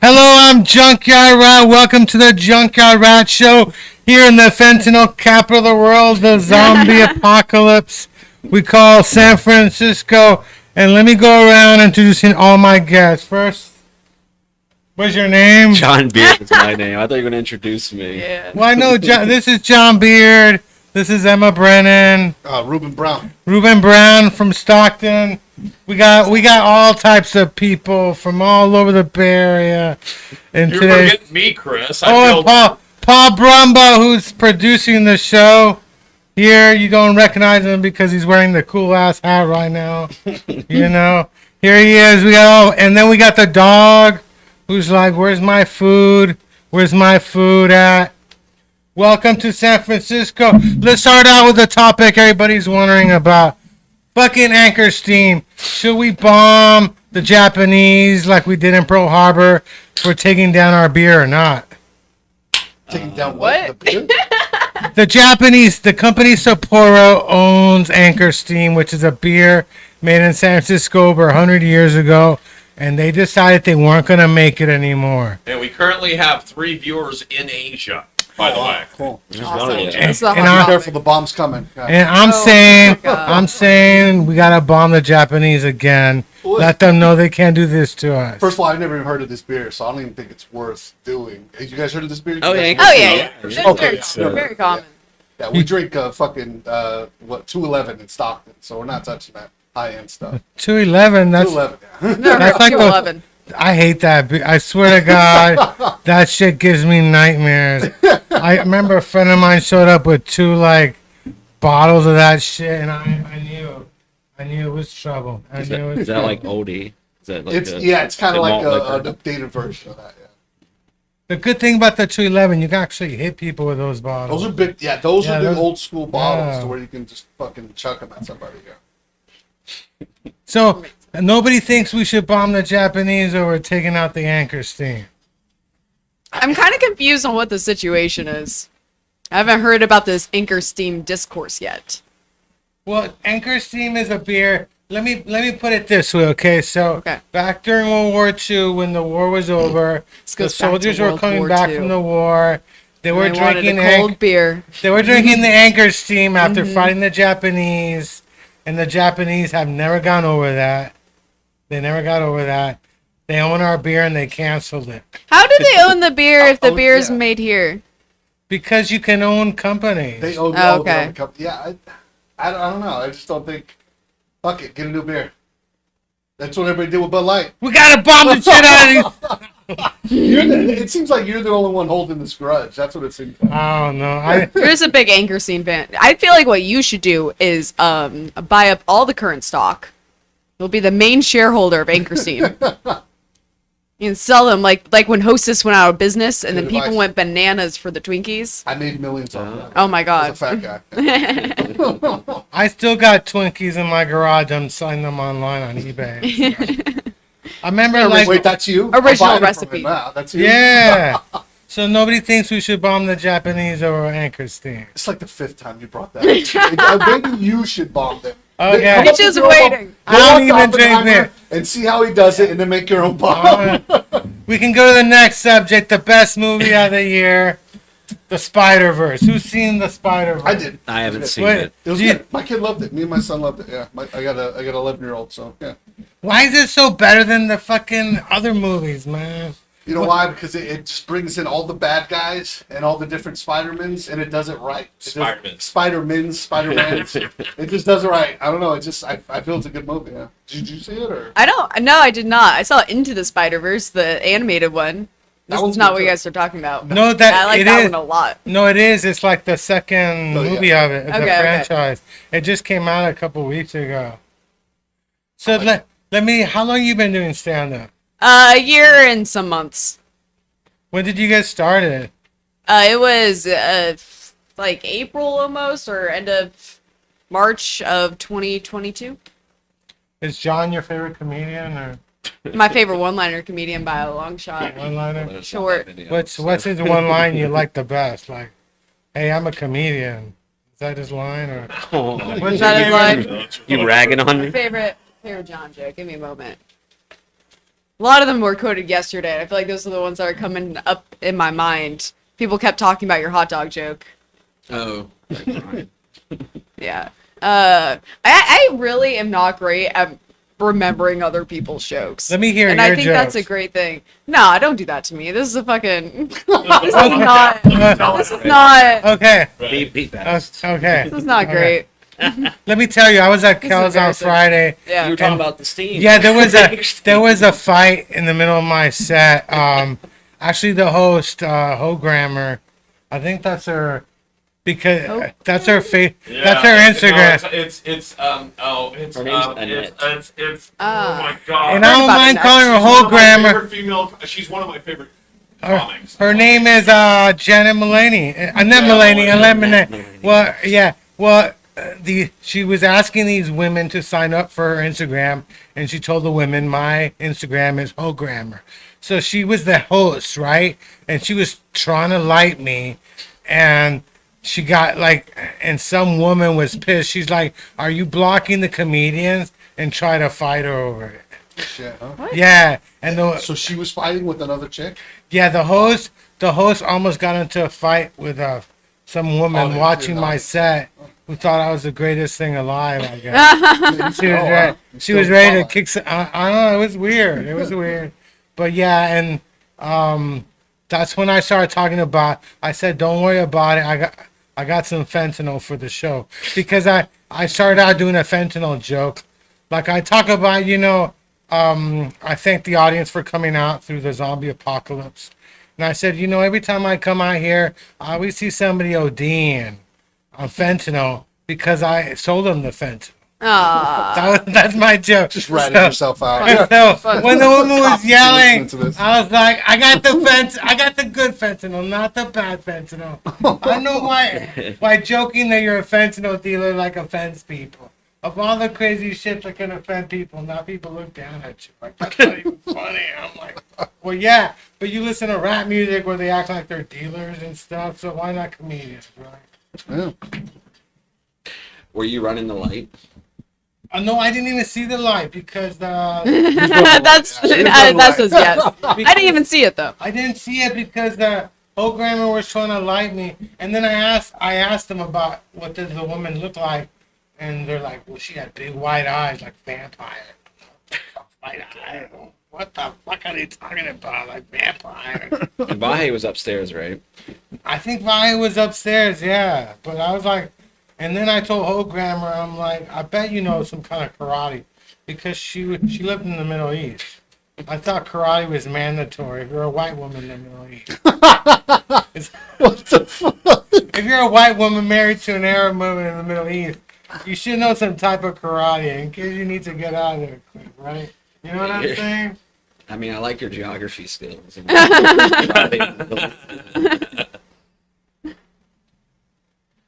Hello, I'm Junkyard Rat. Welcome to the Junkyard Rat Show here in the fentanyl capital of the world, the zombie apocalypse we call San Francisco. And let me go around introducing all my guests. First, what's your name? John Beard is my name. I thought you were going to introduce me. Yeah. Well, I know this is John Beard. This is Emma Brennan. Ruben Brown. Ruben Brown from Stockton. We got all types of people from all over the Bay Area. And You're today, forgetting me, Chris. and Paul Brumba, who's producing the show. Here, you don't recognize him because he's wearing the cool ass hat right now. You know, here he is. And then we got the dog, who's like, "Where's my food? Where's my food at?" Welcome to San Francisco. Let's start out with the topic everybody's wondering about. Fucking Anchor Steam. Should we bomb the Japanese like we did in Pearl Harbor for taking down our beer or not? Taking down What? The beer? The Japanese, the company Sapporo owns Anchor Steam, which is a beer made in San Francisco over 100 years ago, and they decided they weren't going to make it anymore. And we currently have 3 viewers in Asia, by the way. Cool. Awesome. Yeah. That's the And hot I'm- Be topic. careful, the bomb's coming. Yeah. And I'm Oh, saying, my God. I'm saying we got to bomb the Japanese again. Well, Let them know they can't do this to us. First of all, I've never even heard of this beer, so I don't even think it's worth doing. Have you guys heard of this beer? Oh, You yeah. guys- Oh yeah, Yeah. yeah. Okay, Very, very common. Yeah, we drink fucking 211 in Stockton, so we're not touching that high end stuff. 211, that's 211. Yeah. Never That's heard like of the- 211. I hate that. I swear to God, that shit gives me nightmares. I remember a friend of mine showed up with 2 like bottles of that shit, and I knew it was trouble. I Is knew that, it was is that trouble. like oldie? Is that like It's it's kind of like malt an liquor? updated version of that. Yeah. The good thing about the 211, you can actually hit people with those bottles. Those are big. Yeah, those Yeah, are the those- old school bottles yeah. to where you can just fucking chuck them at somebody. Yeah. So nobody thinks we should bomb the Japanese over taking out the Anchor Steam. I'm kind of confused on what the situation is. I haven't heard about this Anchor Steam discourse yet. Well, Anchor Steam is a beer. Let me put it this way, okay? So Okay. back during World War II, when the war was over, This the goes back to soldiers were World coming War back II. from the war. They were They wanted drinking a cold beer. They were drinking the Anchor Steam after Mm-hmm. fighting the Japanese, and the Japanese have never gone over that. They never got over that. They own our beer and they canceled it How do they own the beer if the Oh, beer is yeah. made here? because you can own companies. They own Oh, all the okay. other companies. Yeah, I don't know. I just don't think. Fuck it, get a new beer. That's what everybody did with Bud Light. We gotta bomb the shit out of these. It seems like you're the only one holding this grudge. That's what it seems like. Oh no! You're just a big Anchor Steam fan. I feel like what you should do is buy up all the current stock. You'll be the main shareholder of Anchor Steam. You can sell them like when Hostess went out of business and Good then people advice. went bananas for the Twinkies. I made millions on that. Oh my As god. a fat guy. I still got Twinkies in my garage. I'm selling them online on eBay. I remember like Wait, that's you? Original I'm buying it from recipe. him now. That's you? yeah. So nobody thinks we should bomb the Japanese over Anchor Steam. It's like the 5th time you brought that up. Maybe you should bomb them. Okay. Come up He's with just your own bomb. waiting. Go I don't up to even drink Oppenheimer beer. And see how he does it and then make your own bomb. We can go to the next subject. The best movie of the year, The Spider-Verse. Who's seen The Spider-Verse? I did. I haven't seen Wait. it. It was Do you- good. My kid loved it. Me and my son loved it. Yeah. I got an 11-year-old, so yeah. Why is it so better than the fucking other movies, man? You know why? Because it just brings in all the bad guys and all the different Spider-Mans, and it does it right. Spider-Mans. Spider-Mans. It just does it right. I don't know. It just, I feel it's a good movie. Yeah. Did you see it or? I did not. I saw Into the Spider-Verse, the animated one. That This one's is not good, what you too. guys are talking about. No, that I like it that is. one a lot. No, it is. It's like the second Oh, yeah. movie of it, the Okay, okay. franchise. It just came out a couple weeks ago. So let me. How long you been doing stand up? A year and some months. When did you get started? It was like April almost, or end of March of 2022. Is John your favorite comedian or My favorite one-liner comedian by a long shot. one-liner? There's Short. that video. What's his one line you like the best? Like, hey, I'm a comedian. Is that his line or? Oh, What's that your his favorite- line? you ragging on me? Favorite joke. Give me a moment. A lot of them were quoted yesterday. I feel like those are the ones that are coming up in my mind. People kept talking about your hot dog joke. Oh. Yeah. I really am not great at remembering other people's jokes. Let me hear and your I think that's a jokes. great thing. No, don't do that to me. This is a fucking. This is not. This is not. Okay. Beat that. Okay. This is not great. Let me tell you, I was at This is Kel's on embarrassing. Friday. Yeah. You were talking about the steam. Yeah, there was a fight in the middle of my set. Actually, the host, Hogrammer, I think that's her, because that's her face. That's her Instagram. It's Her name's Annette. it's oh Ah. my god. And I don't about mind Annette. calling her She's one of my Hogrammer. favorite female. She's one of my favorite comics. Her name is Janet Mulaney. Annette Mulaney. Annette Mulaney. Well, yeah. Well, she was asking these women to sign up for her Instagram, and she told the women, "My Instagram is Hogrammer." So she was the host, right? And she was trying to light me, and she got like, and some woman was pissed. She's like, "Are you blocking the comedians?" And try to fight her over it. Shit, huh? Yeah, and So she was fighting with another chick? yeah, the host almost got into a fight with some woman Oh, watching yeah. my set who thought I was the greatest thing alive. I guess she was Oh, wow. ready. She Still was ready to follow. kick. I don't know. It was weird. It was weird. But yeah, and that's when I started talking about. I said, "Don't worry about it. I got some fentanyl for the show," because I started out doing a fentanyl joke. Like I talk about, I thank the audience for coming out through the zombie apocalypse. And I said, every time I come out here, I always see somebody ODing on fentanyl because I sold them the fentanyl. Ah. That's my joke. Just ratting So- yourself out. so when the woman was yelling, Listening to this. I was like, I got the good fentanyl, not the bad fentanyl. I don't know why joking that you're a fentanyl dealer like offends people. Of all the crazy shit that can offend people, now people look down at you. Like, that's not even funny. I'm like, well, yeah, but you listen to rap music where they act like they're dealers and stuff, so why not comedians, right? Yeah. Were you running the light? No, I didn't even see the light because That's that says yes. I didn't even see it though. I didn't see it because the programmer was trying to light me, and then I asked them about what does the woman look like, and they're like, well, she had big white eyes like vampire. White eyes. What the fuck are they talking about? Like vampire? And Vahe was upstairs, right? I think Vahe was upstairs, yeah. But I was like, and then I told Hogrammer, I'm like, I bet you know some kind of karate because she lived in the Middle East. I thought karate was mandatory if you're a white woman in the Middle East. What the fuck? If you're a white woman married to an Arab woman in the Middle East, you should know some type of karate in case you need to get out of there quick, right? You know what I'm saying? I mean, I like your geography skills.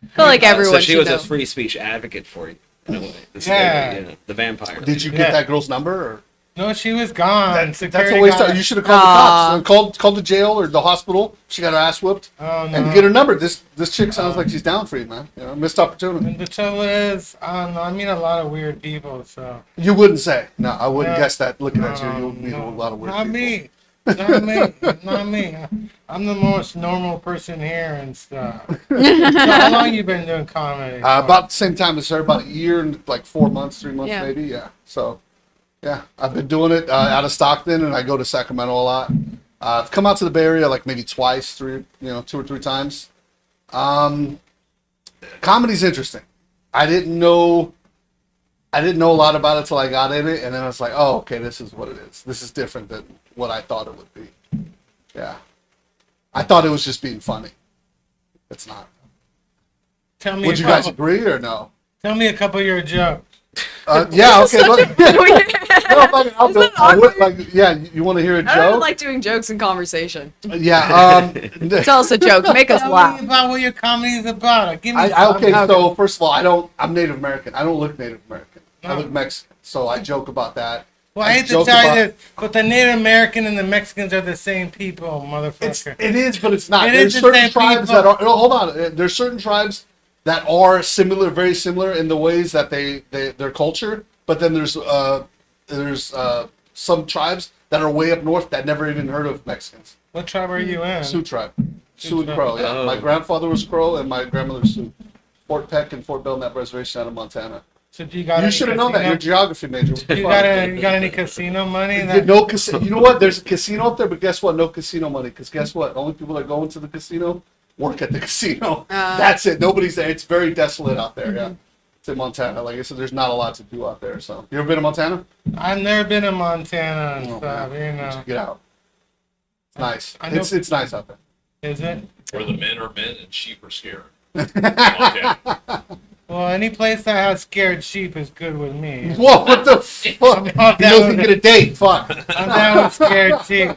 I feel like everyone So she should was know. a free speech advocate for you, in a way. Yeah. The vampire. Did you get Yeah. that girl's number? Or? No, she was gone. That's Security a waste got of. her. You should have called the cops. Called the jail or the hospital. She got her ass whooped. Oh, no. And get her number. This chick sounds like she's down for you, man. Missed opportunity. And the trouble is, I don't know, I meet a lot of weird people, so. You wouldn't say. No, I wouldn't Yeah. guess that. Looking at you, you'll meet No, a lot of weird not people. me. Not me. Not me. I'm the most normal person here and stuff. So how long you been doing comedy? About the same time as her, about a year and like 4 months, 3 months Yeah. maybe. Yeah. So, yeah, I've been doing it out of Stockton, and I go to Sacramento a lot. I've come out to the Bay Area like maybe twice, 2 or 3 times. Comedy's interesting. I didn't know a lot about it till I got in it, and then I was like, oh, okay, this is what it is. This is different than what I thought it would be. Yeah. I thought it was just being funny. It's not. Tell me, Would you guys agree or no? tell me a couple of your jokes. Yeah, okay. Look, Isn't it like, yeah, you want to hear a I don't joke? like doing jokes in conversation. Yeah. Tell us a joke. Make us Tell laugh. me about what your comedy is about. Give me Okay, something. so first of all, I'm Native American. I don't look Native American. I No. look Mexican. So I joke about that. Well, I hate to joke tell you about- this, but the Native American and the Mexicans are the same people, motherfucker. It is, but it's not. It There's is the certain same tribes people. that are. No, hold on. There's certain tribes that are similar, very similar in the ways that their culture. But then there's some tribes that are way up north that never even heard of Mexicans. What tribe are you in? Sioux tribe. Sioux and tribe. Crow, yeah. Oh. My grandfather was Crow and my grandmother was Sioux. Fort Peck and Fort Belknap Reservation out of Montana. So do you got? You any should have known that. You're a casino- geography major. You got any casino money? You know, you know what? There's a casino up there, but guess what? No casino money. Because guess what? Only people that go into the casino work at the casino. That's it. Nobody's there. It's very desolate out there. Yeah, it's in Montana. Like I said, there's not a lot to do out there. So, you ever been to Montana? I've never been in Montana and Oh, stuff. man. You know, Get out. It's nice. I know- It's nice out there. is it? Where the men are men and sheep are scared. Okay. Well, any place that has scared sheep is good with me. Whoa! What the fuck? He down doesn't with get a date. Fuck. I'm down with scared sheep.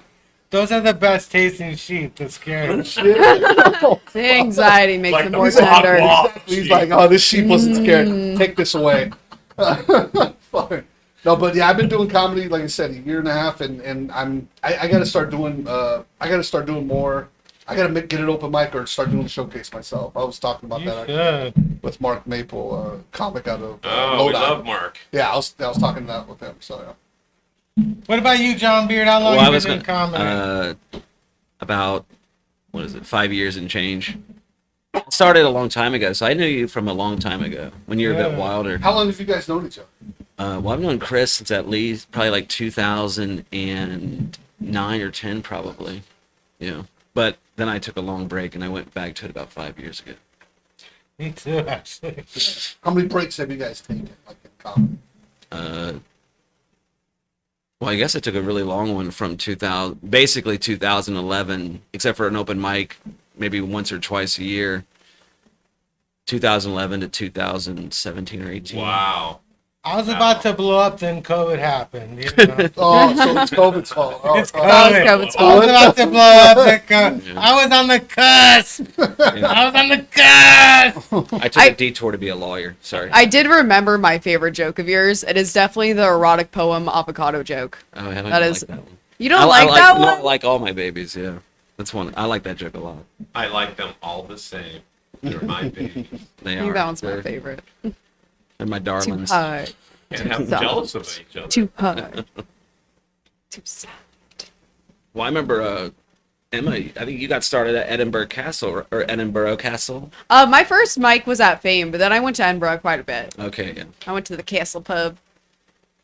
Those are the best tasting sheep. The scared. Shit. The anxiety makes Like them the more hot tender. wall. He's like, oh, this sheep wasn't scared. Take this away. Fuck. No, but yeah, I've been doing comedy, like I said, a year and a half, and I got to start doing more. I got to get an open mic or start doing a showcase myself. I was talking about You that actually should. with Mark Maple, comic out of Oh, we Lodi. love Mark. Yeah, I was talking that with him. So yeah. What about you, John Beard? How long Well, I you was been in comedy? about, what is it, 5 years and change. Started a long time ago, so I knew you from a long time ago when you were a bit Yeah. wilder. How long have you guys known each other? Well, I've known Chris since at least probably like 2009 or 10, probably. Yeah. But then I took a long break and I went back to it about 5 years ago. Me too, actually. How many breaks have you guys taken, like in comedy? Well, I guess I took a really long one from 2011, except for an open mic, maybe once or twice a year. 2011 to 2017 or 18. Wow. I was about to blow up, then COVID happened. You know? Oh, so it's COVID's fault. Oh, It's oh. COVID. COVID's I was about to blow up. Yeah. I was on the cusp. Yeah. I was on the cusp. I took a detour to be a lawyer. Sorry. I did remember my favorite joke of yours. It is definitely the erotic poem avocado joke. Oh, I don't That like is- that one. You don't like that no, one? I like all my babies. Yeah, that's one. I like that joke a lot. I like them all the same. They're my babies. They I are. think that one's my They're- favorite. They're my Too darlings. hard. And have Soft. jealous of each other. Too hard. Too soft. Well, I remember Emma. I think you got started at Edinburgh Castle or Edinburgh Castle. My first mic was at Fame, but then I went to Edinburgh quite a bit. Okay, yeah. I went to the Castle Pub.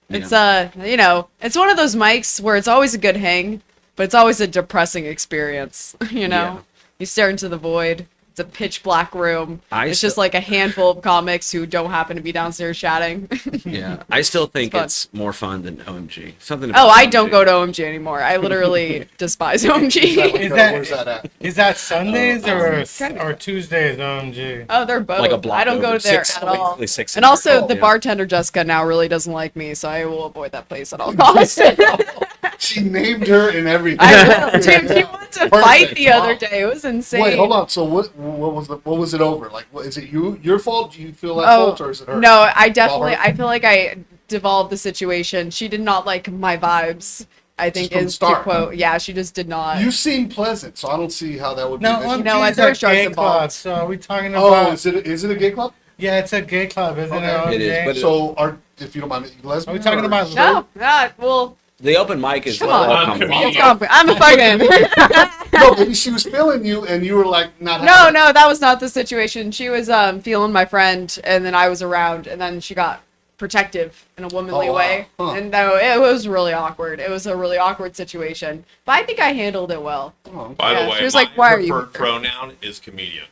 It's Yeah. it's one of those mics where it's always a good hang, but it's always a depressing experience. You know, Yeah. you stare into the void. It's a pitch black room. I It's still- just like a handful of comics who don't happen to be downstairs chatting. Yeah, I still think fun. it's more fun than OMG. Something. Oh, about I don't OMG. go to OMG anymore. I literally despise OMG. Is that- Where's that at? Is that Sundays or kinda- Tuesdays? OMG. Oh, they're both. Like a block I don't go over. there Six- at all. basically 6 And also, the yeah. bartender Jessica now really doesn't like me, so I will avoid that place at all costs. She named her and everything. I will. Dude, she wanted to fight Perfect. the other day. It was insane. Wait, hold on. So what was it over? Like, is it your fault? Do you feel that Oh, fault, or is it her? no, I definitely. Ball her? I feel like I devolved the situation. She did not like my vibes. I think from the is to start, quote. Yeah, she just did not. You seem pleasant, so I don't see how that would No, be. an issue. OMG know, I is thought a sharks gay involved. club. So are we talking Oh, about? is it a gay club? Yeah, it's a gay club, isn't Okay. it? OMG? It is, but So if you don't mind, lesbian? Are we talking or- about? no, well, The open mic is Come all on. comedy. it's confident. I'm a fucking. No, maybe she was feeling you, and you were like not. No, having it. no, that was not the situation. She was feeling my friend, and then I was around, and then she got protective in a womanly Oh, wow. way, Huh. and no, it was really awkward. It was a really awkward situation, but I think I handled it well. Oh. By Yeah, the way, she was my like, "Why are you preferred here?" pronoun is comedian.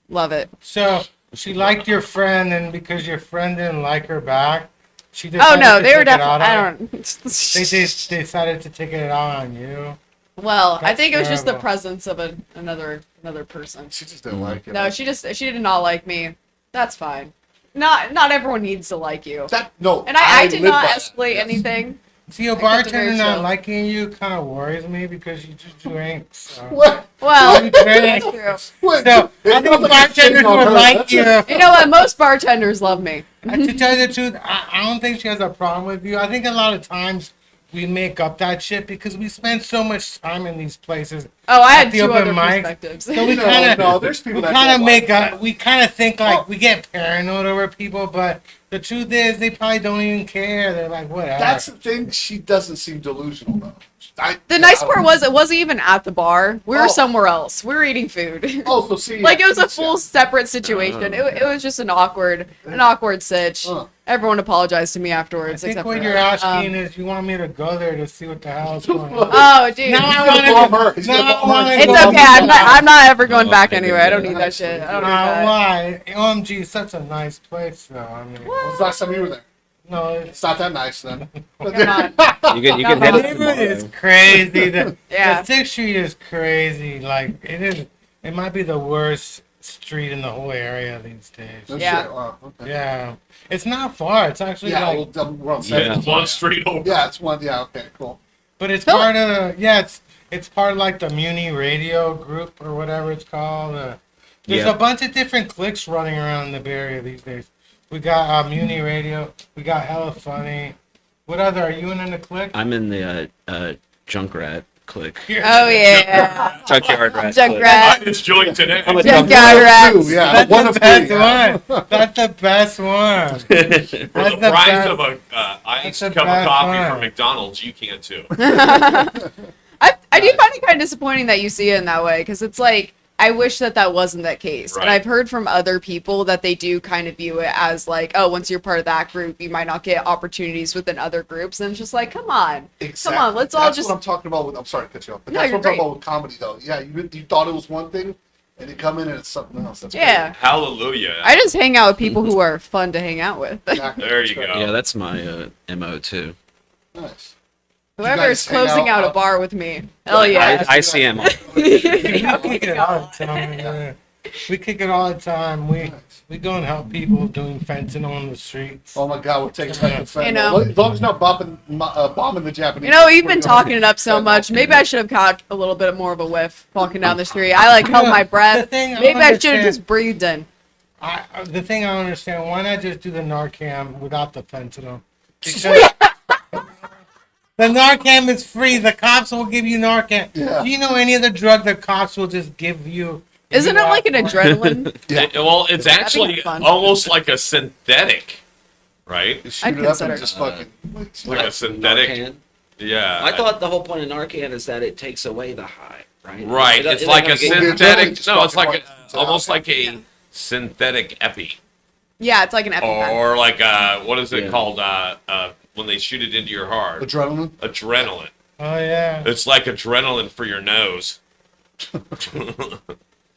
Love it. So she liked your friend, and because your friend didn't like her back, she Oh decided no, to they were take it out definitely. I on- don't. They decided to take it out on you. Well, I That's think it was just the terrible. presence of another person. She just didn't like it. No, she did not like me. That's fine. Not everyone needs to like you. No. And I did live not by that, escalate yes. anything. See, a kept it very bartender not chill. liking you kind of worries me because you just drink. So. What? Well, You drink. that's true. What? So It's I not think like I'm bartenders shitting on would her, like that's you. it. You know what? Most bartenders love me. And to tell you the truth, I don't think she has a problem with you. I think a lot of times we make up that shit because we spend so much time in these places. Oh, I At had the two open other mic. perspectives. So we No, kind of no, there's people we that kind of don't make like a we kind of think like we get paranoid over people, but the truth is, they probably don't even care. They're like, whatever. That's the thing. She doesn't seem delusional though. The nice I part don't- was it wasn't even at the bar. We were Oh. somewhere else. We were eating food. Oh, so see, Like it was a yeah. full separate situation. It was just an awkward sitch. Huh. Everyone apologized to me I afterwards. think except what for you're her. asking is you want me to go there to see what the hell is going on. Oh, dude. No, He's I gonna wanna- bomb her. He's no, gonna I bomb wanna her. It's go- okay. I'm not ever going Oh, back okay, anywhere. I don't good. need that shit. I don't need Nah, that. why? OMG is such a nice place, though. I mean, When was the last time you were there? no, it's It's not that nice then. Come on. You can Come hit on. it neighborhood is tomorrow. crazy. The Yeah. 6th Street is crazy. Like it is. It might be the worst street in the whole area these days. No Yeah. shit. Wow, okay. Yeah, it's not far. It's actually Yeah, like, we're on Yeah. seven. It's one street over. Yeah, it's one. Yeah, okay, cool. but it's Phil- part of the. Yeah, it's part of like the Muni Radio group or whatever it's called. There's Yeah. a bunch of different cliques running around in the Bay Area these days. We got Muni Radio. We got Hella Funny. What other? Are you in the clique? I'm in the Junkrat clique. Oh yeah. Junkyard Rat. Junkrat. I just joined today. I'm a Junkyard Junkrat. rats. Two, yeah, That's one the of best three. Yeah. one. That's the best one. For That's the the price best. of a iced the cup of best coffee one. from McDonald's, you can too. I do find it kind of disappointing that you see it in that way because it's like I wish that wasn't that case. And Right. I've heard from other people that they do kind of view it as like, oh, once you're part of that group, you might not get opportunities within other groups. And it's just like, come on, Exactly. come on, let's all That's just. what I'm talking about. I'm sorry to cut you off, but No, that's you're what I'm talking great. about with comedy, though. Yeah, you thought it was one thing, and you come in and it's something else. That's Yeah. Hallelujah. I just hang out with people who are fun to hang out with. crazy. Exactly. There you go. Yeah, that's my MO too. Nice. Whoever guys is hang closing out, out a uh, bar with me. Hell yeah. I see him. We kick it all the time. Yeah. We kick it all the time. We go and help people doing fencing on the streets. Oh my God, we're taking back the fentanyl. You know. As long as you're not bombing the Japanese. You know, we've been we're talking good. it up so much. Maybe I should have caught a little bit more of a whiff walking down the street. I like held my The breath. thing Maybe I should have understand- just breathed in. The thing I don't understand, why not just do the Narcan without the fentanyl? Because the Narcan is free. The cops will give you Narcan. Yeah. Do you know any other drug the cops will just give you? Isn't it like an adrenaline? Yeah. Well, it's That'd be actually fun. almost like a synthetic, right? Just shoot I'd it up consider and just it. fucking. Like a synthetic. Narcan? Yeah. I thought the whole point of Narcan is that it takes away the high, right? Right. It It's doesn't like a get you- Well, the synthetic. adrenaline just No, it's fucking like runs a, almost out. like a synthetic epi, Yeah, it's like an EpiPen. or like what is it Yeah. called? When they shoot it into your heart, Adrenaline. adrenaline. Oh yeah. It's like adrenaline for your nose.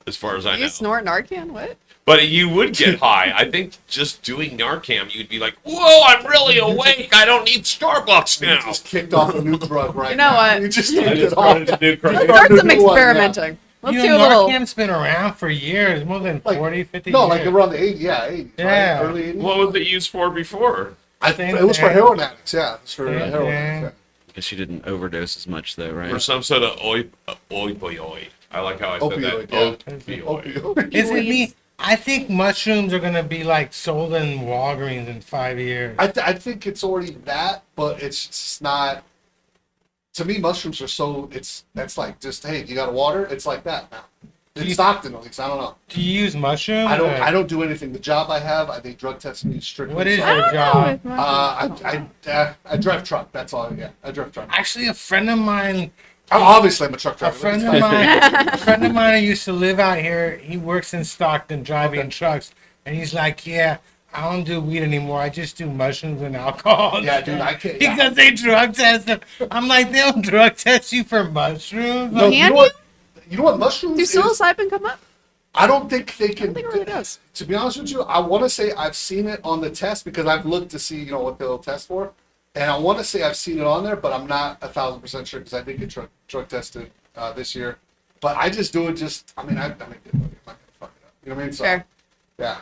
As far as I know. You snort Narcan? What? But you would get high. I think just doing Narcan, you'd be like, "Whoa, I'm really awake. I don't need Starbucks You now." just kicked off a new drug right You know now. what? You just I kicked just it off. started to do crazy. Just Start started some a new one, yeah. experimenting. Let's You do know, a little. Narcan's been around for years, more than Like, 40, 50 No, years. like around the 80s, yeah, 80s. Yeah. Right? Early 80s. What was it used for before? It was for heroin addicts, yeah. It was for Yeah, heroin yeah. addicts, Guess you didn't overdose as much though, right? For some sort of opioid. I like how I said Opioid, that. yeah. Opioid. Opioid. Is it me? I think mushrooms are gonna be like sold in Walgreens in 5 years. I think it's already that, but it's just not. To me, mushrooms are so. That's like just hey, you got water? It's like that now. In Stockton, at least I don't know. Do you use mushrooms? I don't. or- I don't do anything. The job I have, I think drug test me strictly. What is so- I your don't know job? with mushrooms. I drive truck. That's all. Yeah, I drive truck. Actually, a friend of mine, Obviously, I'm a truck a driver. friend of mine, a friend of mine who used to live out here. He works in Stockton driving trucks, and he's like, "Yeah, I don't do weed anymore. I just do mushrooms and alcohol." Yeah, dude, I can't. Yeah. Because they drug test them. I'm like, they don't drug test you for mushrooms. No, Can you know what? You know what mushrooms Do is? psilocybin come up? I don't think they I can. don't think it really does. To be honest with you, I want to say I've seen it on the test because I've looked to see, what they'll test for, and I want to say I've seen it on there, but I'm not 1,000% sure because I did get drug tested this year. But I just do it. I make good money. I'm not gonna fuck it up. You know what I mean? So, Fair. yeah,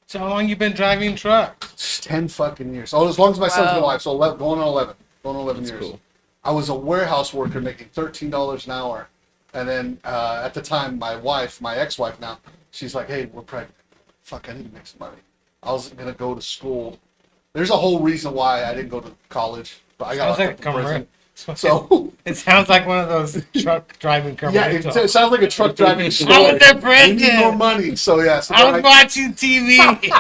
So how long you been driving trucks? it's 10 fucking years. Oh, as long as my son's Wow. been alive. So going on 11. Going on 11 That's years. cool. I was a warehouse worker making $13 an hour, and then at the time, my ex-wife now, she's like, "Hey, we're pregnant. Fuck, I need to make some money." I was gonna go to school. There's a whole reason why I didn't go to college, but I got Sounds like a locked up in prison. commercial. So It sounds like one of those truck driving yeah, commercials. it sounds like a truck driving I story. was in We need more prison. money, so yeah. So I then was watching TV.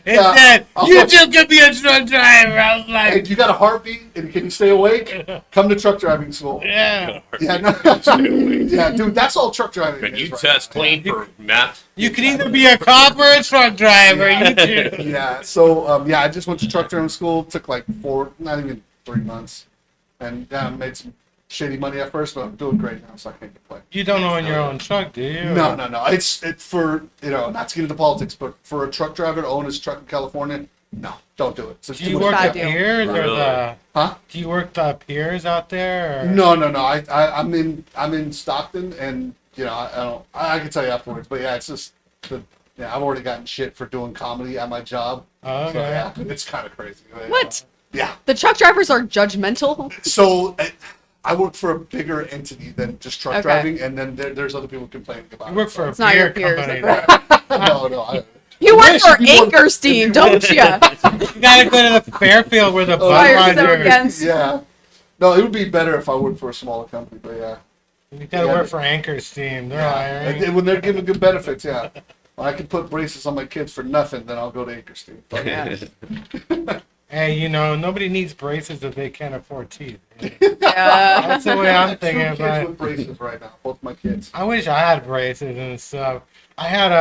It Yeah. said, I'll you fuck- two could be a truck driver. I was Hey, like, do you got a heartbeat and can you stay awake? Come to truck driving school. yeah. Yeah, no, yeah, dude, that's all truck driving. Can is you right test now. clean for meth? You can either be a cop or a truck driver. You choose. Yeah, so I just went to truck driving school. Took like not even 3 months, and made some shady money at first, but I'm doing great now, so I can't complain. You don't own your own truck, do you? No. It's for not to get into politics, but for a truck driver to own his truck in California, no, don't do it. It's Do you too work much- Bad the deal. piers or Really? the? Huh? Do you work the piers out there? Or? No. I'm in Stockton, and I can tell you afterwards, but yeah, it's just I've already gotten shit for doing comedy at my job. Oh, So okay. yeah, it's kind of crazy. What? Yeah. The truck drivers are judgmental. So I work for a bigger entity than just truck Okay. driving, and then there's other people complaining about You it. work for a It's not your beer peers. company. No. You work wish for you were- Anchorstein, don't you? You gotta go to the Fairfield where the Fires Budweiser. against. Yeah. No, it would be better if I worked for a smaller company, but yeah. You gotta Yeah. work for Anchor Steam. They're hiring. When they're giving good benefits, yeah. When I can put braces on my kids for nothing, then I'll go to Anchor Steam. But, Yeah. Hey, nobody needs braces if they can't afford teeth. Yeah. That's the way I'm Two thinking kids about it. with braces right now, both my kids. I wish I had braces and stuff. I had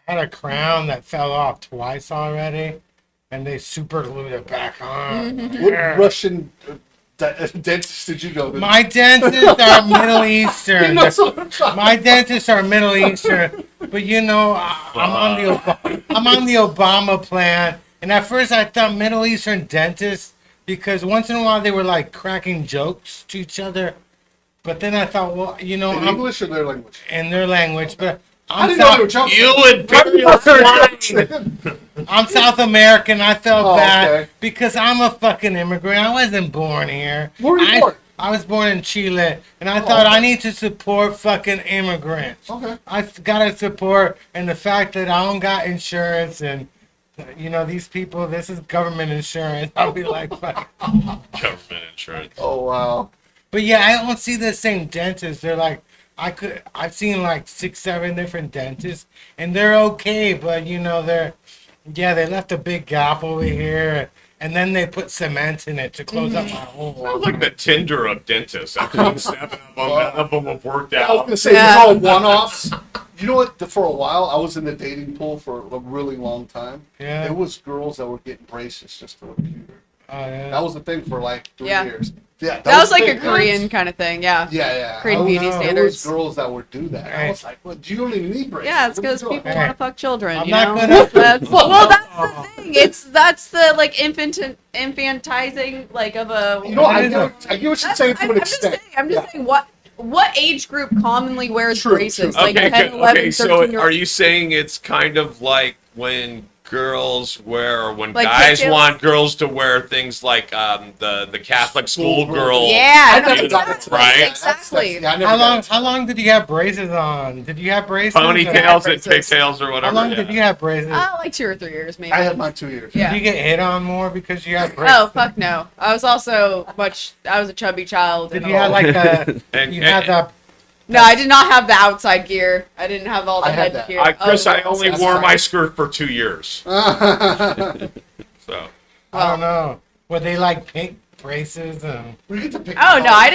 a crown that fell off twice already, and they super glued it back on. What Russian dentist did you go to? My dentists are Middle Eastern. That's what I'm talking My dentists are Middle Eastern, but I'm on the Obama plan, and at first I thought Middle Eastern dentists because once in a while they were like cracking jokes to each other, but then I thought, well, In I'm English or their language? in their language, but I I'm didn't know they were South, joking. You imperial swine! I'm South American. I felt Oh, bad okay. because I'm a fucking immigrant. I wasn't born here. Where were you born? I was born in Chile, and I thought I need to support fucking immigrants. Okay. I gotta support, and the fact that I don't got insurance, and these people, this is government insurance. I'll be like, fuck. Government insurance. Oh, wow. But yeah, I don't see the same dentists. They're like, I've seen like 6, 7 different dentists, and they're okay, but they left a big gap over here, and then they put cement in it to close up my hole. Sounds like the Tinder of dentists. After 7 of them, none of them have worked I was out. gonna say Yeah. they're all one-offs. You know what? For a while, I was in the dating pool for a really long time. Yeah. It was girls that were getting braces just to look cuter. Oh, yeah. That was the thing for like 3 Yeah. years. Yeah, That was the like thing. a Korean kind of thing, yeah. Yeah. Korean I was- beauty There standards. was girls that would do that. I was like, well, you don't even need braces. Yeah, it's What are you because doing? people Hey. want to fuck children. I'm you not know? gonna- That's, well, that's the thing. That's the like infantizing like of a. You know, I get what you're That's- saying to an I'm just extent. saying. I'm just saying what age group commonly wears True, braces? true. Like Okay, 10, 11, okay. 13 So, year are you saying it's kind of like when girls wear, or when Like guys pigtails? want girls to wear things like the Catholic schoolgirl? Yeah, I no, never got exactly. into that. Yeah, Exactly. yeah, I never How got long? into How long did you have braces on? Did you have braces? Ponytails and braces. pigtails or How whatever. long yeah. did you have braces? Like 2 or 3 years, maybe. I had mine 2 years. Yeah. Did you get hit on more because you had braces? Oh fuck no! I was also I was a chubby child. Did and you have all. like the? And- You had the. No, I did not have the outside gear. I didn't have all the I had head that. gear. Chris, Oh, I only that's wore fine. my skirt for 2 years. So I don't know. Were they like pink braces and? We get to pick Oh the no, color. I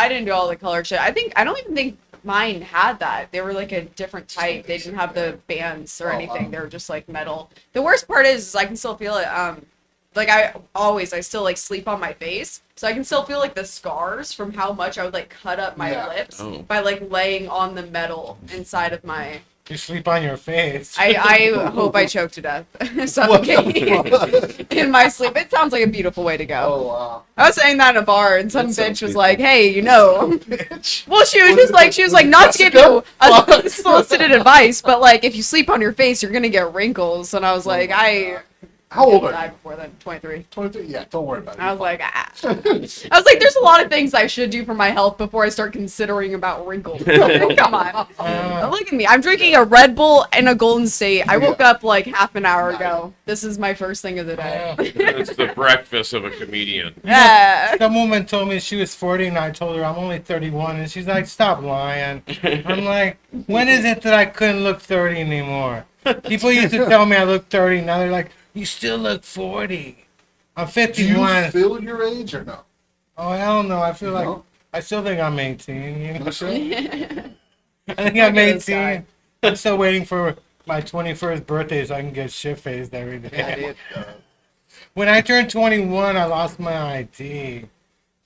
didn't do all the colored shit. I don't even think mine had that. They were like a different type. They didn't have the bands or Oh, anything. wow. They were just like metal. The worst part is I can still feel it. Like I still like sleep on my face, so I can still feel like the scars from how much I would like cut up my Yeah. lips Oh. by like laying on the metal inside of my. You sleep on your face. I hope I choke to death, suffocate in my sleep. It sounds like a beautiful way to go. Oh, wow. I was saying that in a bar, and some That sounds bitch was beautiful. like, "Hey, Bitch. well, she was just like, not to give you Jessica? unsolicited advice, but like, if you sleep on your face, you're gonna get wrinkles." And I was like, How old are died you? before then, 23. 23? Yeah, don't worry about it. I was like, I was like, there's a lot of things I should do for my health before I start considering about wrinkles. Come on. Look at me. I'm drinking a Red Bull and a Golden State. I woke up like half an hour ago. This is my first thing of the day. It's the breakfast of a comedian. Yeah. Some woman told me she was 40 and I told her I'm only 31 and she's like, stop lying. I'm like, when is it that I couldn't look 30 anymore? People used to tell me I look 30. Now they're like, you still look 40. I'm Do you 51. feel your age or no? Oh, hell no. I feel like No? I still think I'm 18. You know? No shit? I think I'm Look at this 18. I'm still waiting for my 21st birthday so I can get shit faced every day. Yeah, dude. When I turned 21, I lost my ID.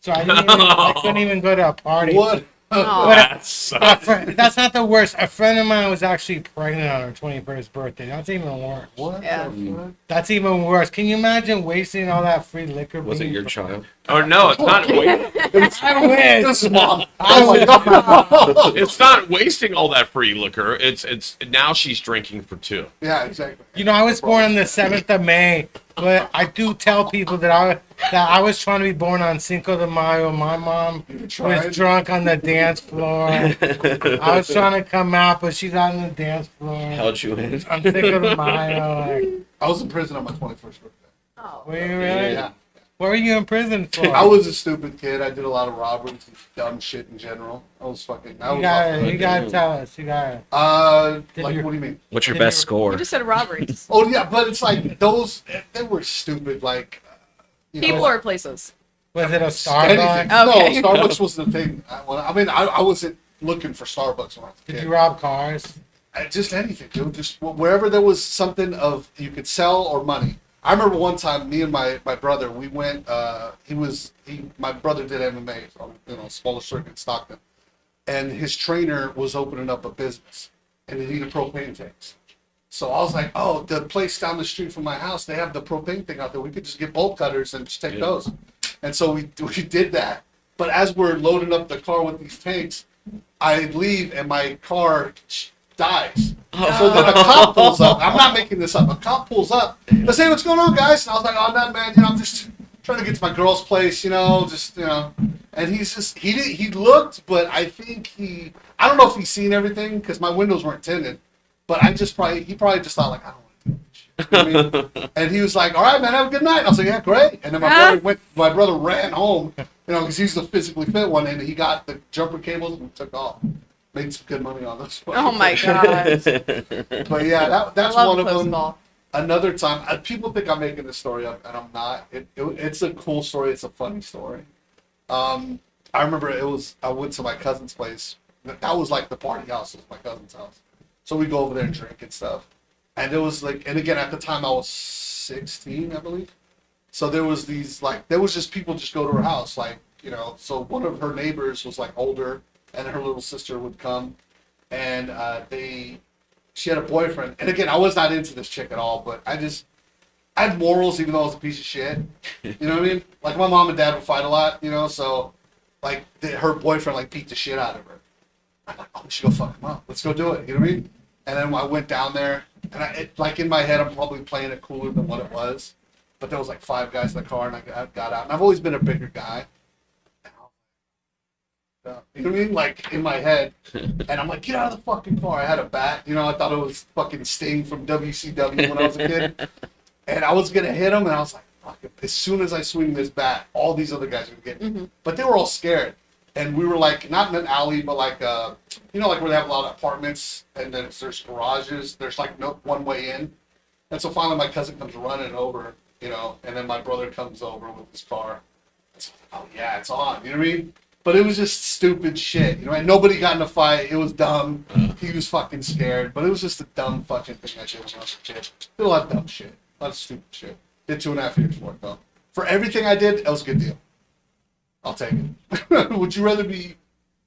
So I couldn't even go to a party. What? Oh, That A sucks. that's not the worst. A friend of mine was actually pregnant on her 21st birthday. That's even worse. What? Yeah. the fuck? That's even worse. Can you imagine wasting all that free liquor? Was it being- your child? Oh no, it's not. I wish. This is mom. Oh my god. It's not wasting all that free liquor. It's now she's drinking for two. Yeah, exactly. You know, I was born on the 7th of May, but I do tell people that I was trying to be born on Cinco de Mayo. My mom tried? was drunk on the dance floor. I was trying to come out, but she's on the dance floor. Held you in. On Cinco de Mayo. Like, I was in prison on my 21st birthday. were you really? Yeah. What were you in prison for? I was a stupid kid. I did a lot of robberies and dumb shit in general. I was fucking. I You was gotta tell us. You gotta. Did like, you- what do you mean? What's your Did best you- score? you just said robberies. Oh yeah, but it's like those. They were stupid. Like, you know, People or places? Was it a anything. Starbucks? Okay. No, Starbucks was the thing. I wasn't looking for Starbucks when I was a Did kid. you rob cars? Just anything, dude. Just wherever there was something of you could sell or money. I remember one time, me and my brother, we went. My brother did MMA, so, smaller circuit in Stockton, and his trainer was opening up a business, and they needed propane tanks. So I was like, oh, the place down the street from my house, they have the propane thing out there. We could just get bolt cutters and just take those. And so we did that. But as we're loading up the car with these tanks, I leave and my car dies. So then a cop pulls up. I'm not making this up. A cop pulls up. I say, what's going on, guys? And I was like, oh, nothing, man. I'm just trying to get to my girl's place, And he looked, but I think I don't know if he's seen everything because my windows weren't tinted. But he probably just thought, like, I don't want to do this shit. You know what I mean? And he was like, all right, man, have a good night. And I was like, yeah, great. And then my brother ran home, because he's the physically fit one, and he got the jumper cables and took off. Made some good money on those. Oh my god. But yeah, that's I love one of close them. ball. Another time, people think I'm making this story up, and I'm not. It's a cool story. It's a funny story. I remember I went to my cousin's place. That was like the party house. It was my cousin's house. So we go over there and drink and stuff. And it was like, and again, at the time I was 16, I believe. So there was just people just go to her house. So one of her neighbors was like older, and her little sister would come, and she had a boyfriend. And again, I was not into this chick at all, but I had morals, even though I was a piece of shit. You know what I mean? Like, my mom and dad would fight a lot, so, like, her boyfriend, like, beat the shit out of her. I'm like, oh, we should go fuck him up. Let's go do it. You know what I mean? And then I went down there, and in my head, I'm probably playing it cooler than what it was. But there was, like, 5 guys in the car, and I got out. And I've always been a bigger guy. You know what I mean? Like, in my head. And I'm like, get out of the fucking car. I had a bat. I thought it was fucking Sting from WCW when I was a kid. And I was going to hit him, and I was like, fuck it. As soon as I swing this bat, all these other guys are going to get me. But they were all scared. And we were, like, not in an alley, but, like, like where they have a lot of apartments, and then there's garages. There's, like, no one way in. And so finally my cousin comes running over, and then my brother comes over with his car. It's like, oh, yeah, it's on. You know what I mean? But it was just stupid shit, and nobody got in a fight. It was dumb. He was fucking scared, but it was just a dumb fucking thing I did when I was a kid. Did a lot of dumb shit, a lot of stupid shit. Did 2.5 years for it though. For everything I did, that was a good deal. I'll take it. Would you rather be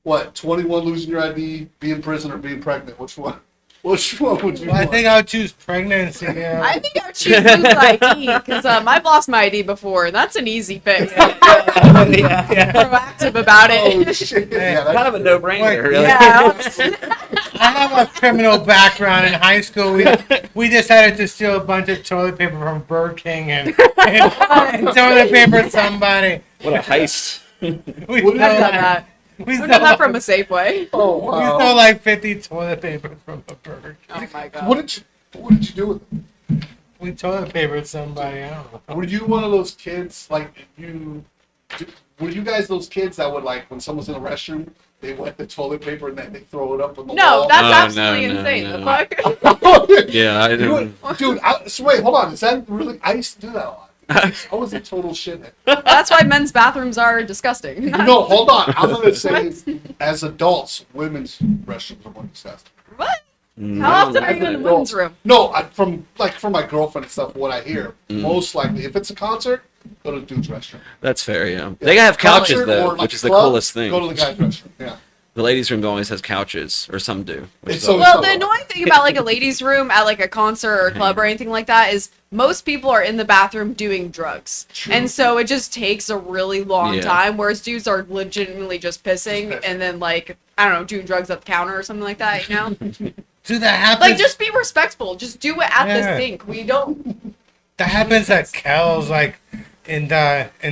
21 losing your ID, be in prison, or being pregnant? Which one? Which one would you? Well, I want? think I would choose pregnancy. Yeah. I think I would choose lose ID because I've lost my ID before, and that's an easy fix. Proactive about Oh it. shit! Yeah, Kind of a no-brainer, really. Yeah. I have a criminal background. In high school, we decided to steal a bunch of toilet paper from Burger King and toilet paper somebody. What a heist. We I've stole done that. We I've done that from a Safeway. Oh We wow! stole like 50 toilet papers from a Burger King. Oh my god. What did you do with it? We toilet papered somebody. I don't know. Were you one of those kids like Were you guys those kids that would like when someone's in a restroom, they wet the toilet paper and then they throw it up on the No, wall? that's No, absolutely no, insane. no. The fuck? Yeah, I You didn't. would- dude. So wait, hold on. Is that really? I used to do that a lot. I was a total shithead. That's why men's bathrooms are disgusting. No, hold on. I'm gonna say, as adults, women's restrooms are more disgusting. What? Mm. How often are As you in an the women's adult. room? No, from my girlfriend and stuff. What I hear, most likely, if it's a concert, go to the dude's restroom. That's fair, yeah. They have couches, Concert though, or, like, which is the club, coolest thing. Go to the guy's restroom. Yeah. The ladies' room always has couches, or some do. Which It's is so- awesome. Well, the annoying thing about like a ladies' room at like a concert or a club or anything like that is most people are in the bathroom doing drugs, and so it just takes a really long Yeah. time. Whereas dudes are legitimately just pissing and then like I don't know, doing drugs at the counter or something like that. You know, Dude, that happens. like just be respectful. Just do it at the Yeah. sink. We don't. That happens at Kel's, like in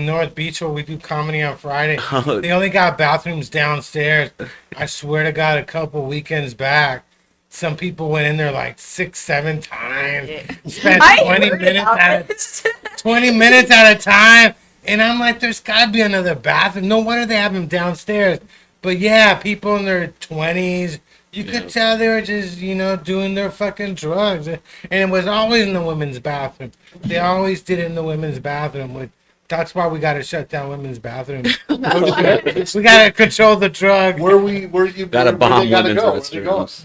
North Beach where we do comedy on Friday. Oh. They only got bathrooms downstairs. I swear to God, a couple weekends back, some people went in there like 6-7 times, spent I 20 heard minutes about at this. 20 minutes at a time, and I'm like, there's gotta be another bathroom. No wonder they have them downstairs. But yeah, people in their 20s. You could tell they were just, doing their fucking drugs. And it was always in the women's bathroom. They always did it in the women's bathroom. That's why we got to shut down women's bathrooms. We got to control the drug. Where you Gotta where bomb they gotta women's go? Where they going? restrooms.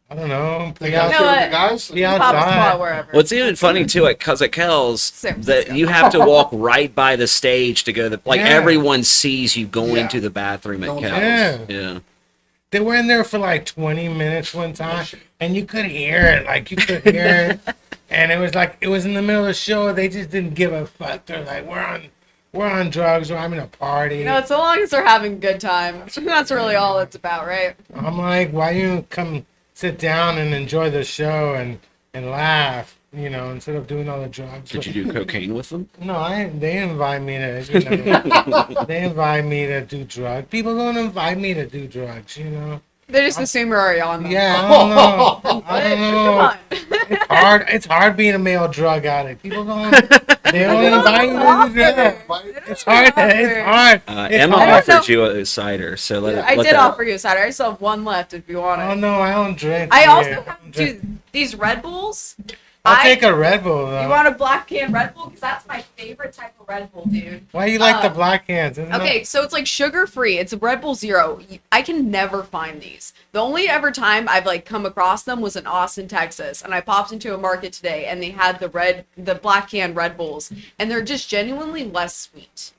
I don't know. They Play gotta out, know go with what? the guys. be Pop a spot outside. wherever. Well, it's even funny too, because at Kel's, San that Francisco. you have to walk right by the stage to go. Like Yeah. everyone sees you going Yeah. to the bathroom at No Kel's. Yeah. Yeah. They were in there for like 20 minutes one time, and you could hear it. Like, you could hear it. And it was in the middle of the show. They just didn't give a fuck. They're like, we're on drugs. We're having a party. You know, so long as they're having a good time, that's really all it's about, right? I'm like, why you come sit down and enjoy the show and laugh, instead of doing all the drugs. Did you do cocaine with them? No, they invite me to, they invite me to do drugs. People don't invite me to do drugs, They just assume you're already on them. Yeah, I don't know. I don't Come know. on. It's hard. It's hard being a male drug addict. People don't. They don't invite you to do drugs. It's hard. It's hard. It's Emma hard. offered you a cider, so I did offer you a cider. I still have one left if you want it. Oh no, I don't drink. I also beer. have these Red Bulls. I'll take a Red Bull though. You want a black can Red Bull? Because that's my favorite type of Red Bull, dude. Why you like the black cans? Isn't Okay, so it's like sugar free. It's a Red Bull Zero. I can never find these. The only ever time I've like come across them was in Austin, Texas, and I popped into a market today and they had the black can Red Bulls, and they're just genuinely less sweet.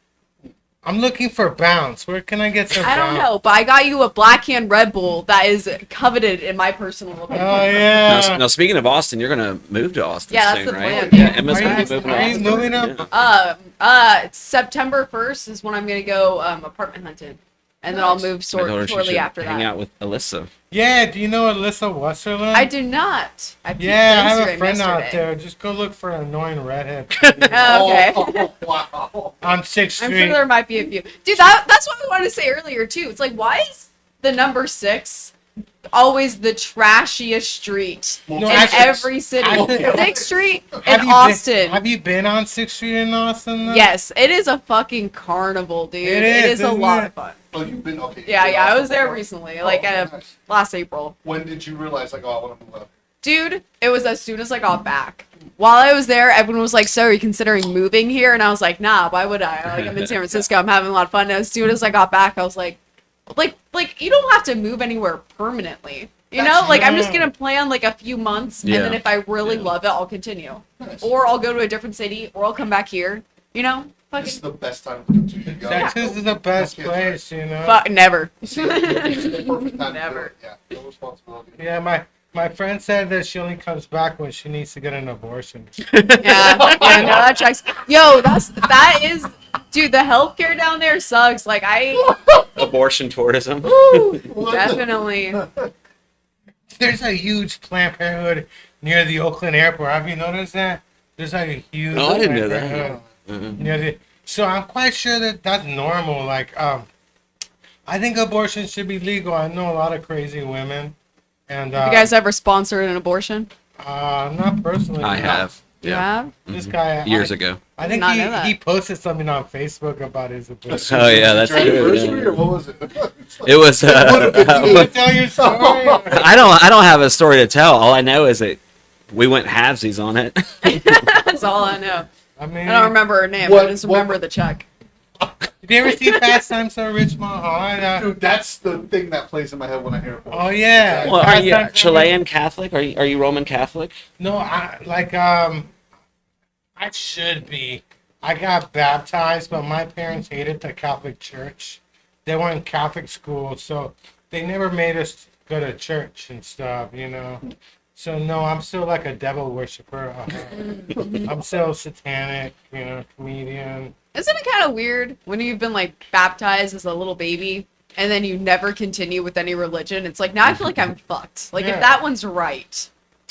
I'm looking for bounce. Where can I get some? I don't bounce? know, but I got you a black can Red Bull that is coveted in my personal opinion. Oh yeah. Now, speaking of Austin, you're gonna move to Austin Yeah, that's soon, the right? plan, Yeah, dude. Emma's gonna be Are you- moving to are you Austin. moving up? Yeah. It's September 1st is when I'm gonna go apartment hunting, and then I'll move I told her she shortly should after hang that. out with Alyssa. Yeah. Do you know Alyssa Westerland? I do not. I peeked Yeah, I her have a Instagram friend out yesterday. there. Just go look for an annoying redhead Oh, okay. Oh, wow. on 6th I'm Street. sure there might be a few. Dude, that's what I wanted to say earlier too. It's like, why is the number 6 always the trashiest street No, in actually- every city? actually- 6th Street in Have you Austin. have you been on 6th Street in Austin? Though? Yes, it is a fucking carnival, dude. It It is, is a isn't lot it? of fun. Oh, you've been okay. Yeah, you've yeah, been I off was there before. recently, Oh, like nice. last April. When did you realize, like, oh, I want to move up? Dude, it was as soon as I got back. While I was there, everyone was like, so are you considering moving here? And I was like, nah, why would I? Like, I'm in San Francisco, I'm having a lot of fun. And as soon as I got back, I was like, you don't have to move anywhere permanently. You know, That's like I'm just true. gonna plan like a few months, Yeah. and then if I really love it, I'll continue. Nice. Or I'll go to a different city, or I'll come back here. You know, This is fucking the best time to do it. You're young. Texas is the best Okay. place, you know. fuck, never. It's the perfect time Never. to do it. Yeah, no responsibility. Yeah, my friend said that she only comes back when she needs to get an abortion. Yeah, yeah, no, that checks. Yo, that is, dude. The healthcare down there sucks. Like Abortion tourism. definitely. There's a huge Planned Parenthood near the Oakland airport. Have you noticed that? There's like a huge. No, I didn't know Planned that. Parenthood Uh-uh. near the. So I'm quite sure that that's normal. Like, I think abortion should be legal. I know a lot of crazy women, and You guys ever sponsored an abortion? not personally. I have. Yeah. This guy Years I, ago. I think Did not know that. he posted something on Facebook about his ability. Oh yeah, that's Your good. anniversary, yeah. or what was it? It was. You wanna tell your story? I don't have a story to tell. All I know is that we went halvesies on it. That's all I know. I mean, I don't remember her name. What- I just what- remember the check. Did you ever see Fast Times at Ridgemont High? Dude, that's the thing that plays in my head when I hear it. Oh yeah. Well, are Fast you Times at Chilean Catholic? Are you Roman Catholic? No, I should be. I got baptized, but my parents hated the Catholic Church. They were in Catholic school, so they never made us go to church and stuff, you know. So no, I'm still like a devil worshiper. I'm still satanic, you know, comedian. Isn't it kind of weird when you've been like baptized as a little baby and then you never continue with any religion? It's like now I feel like I'm fucked. Like Yeah. if that one's right,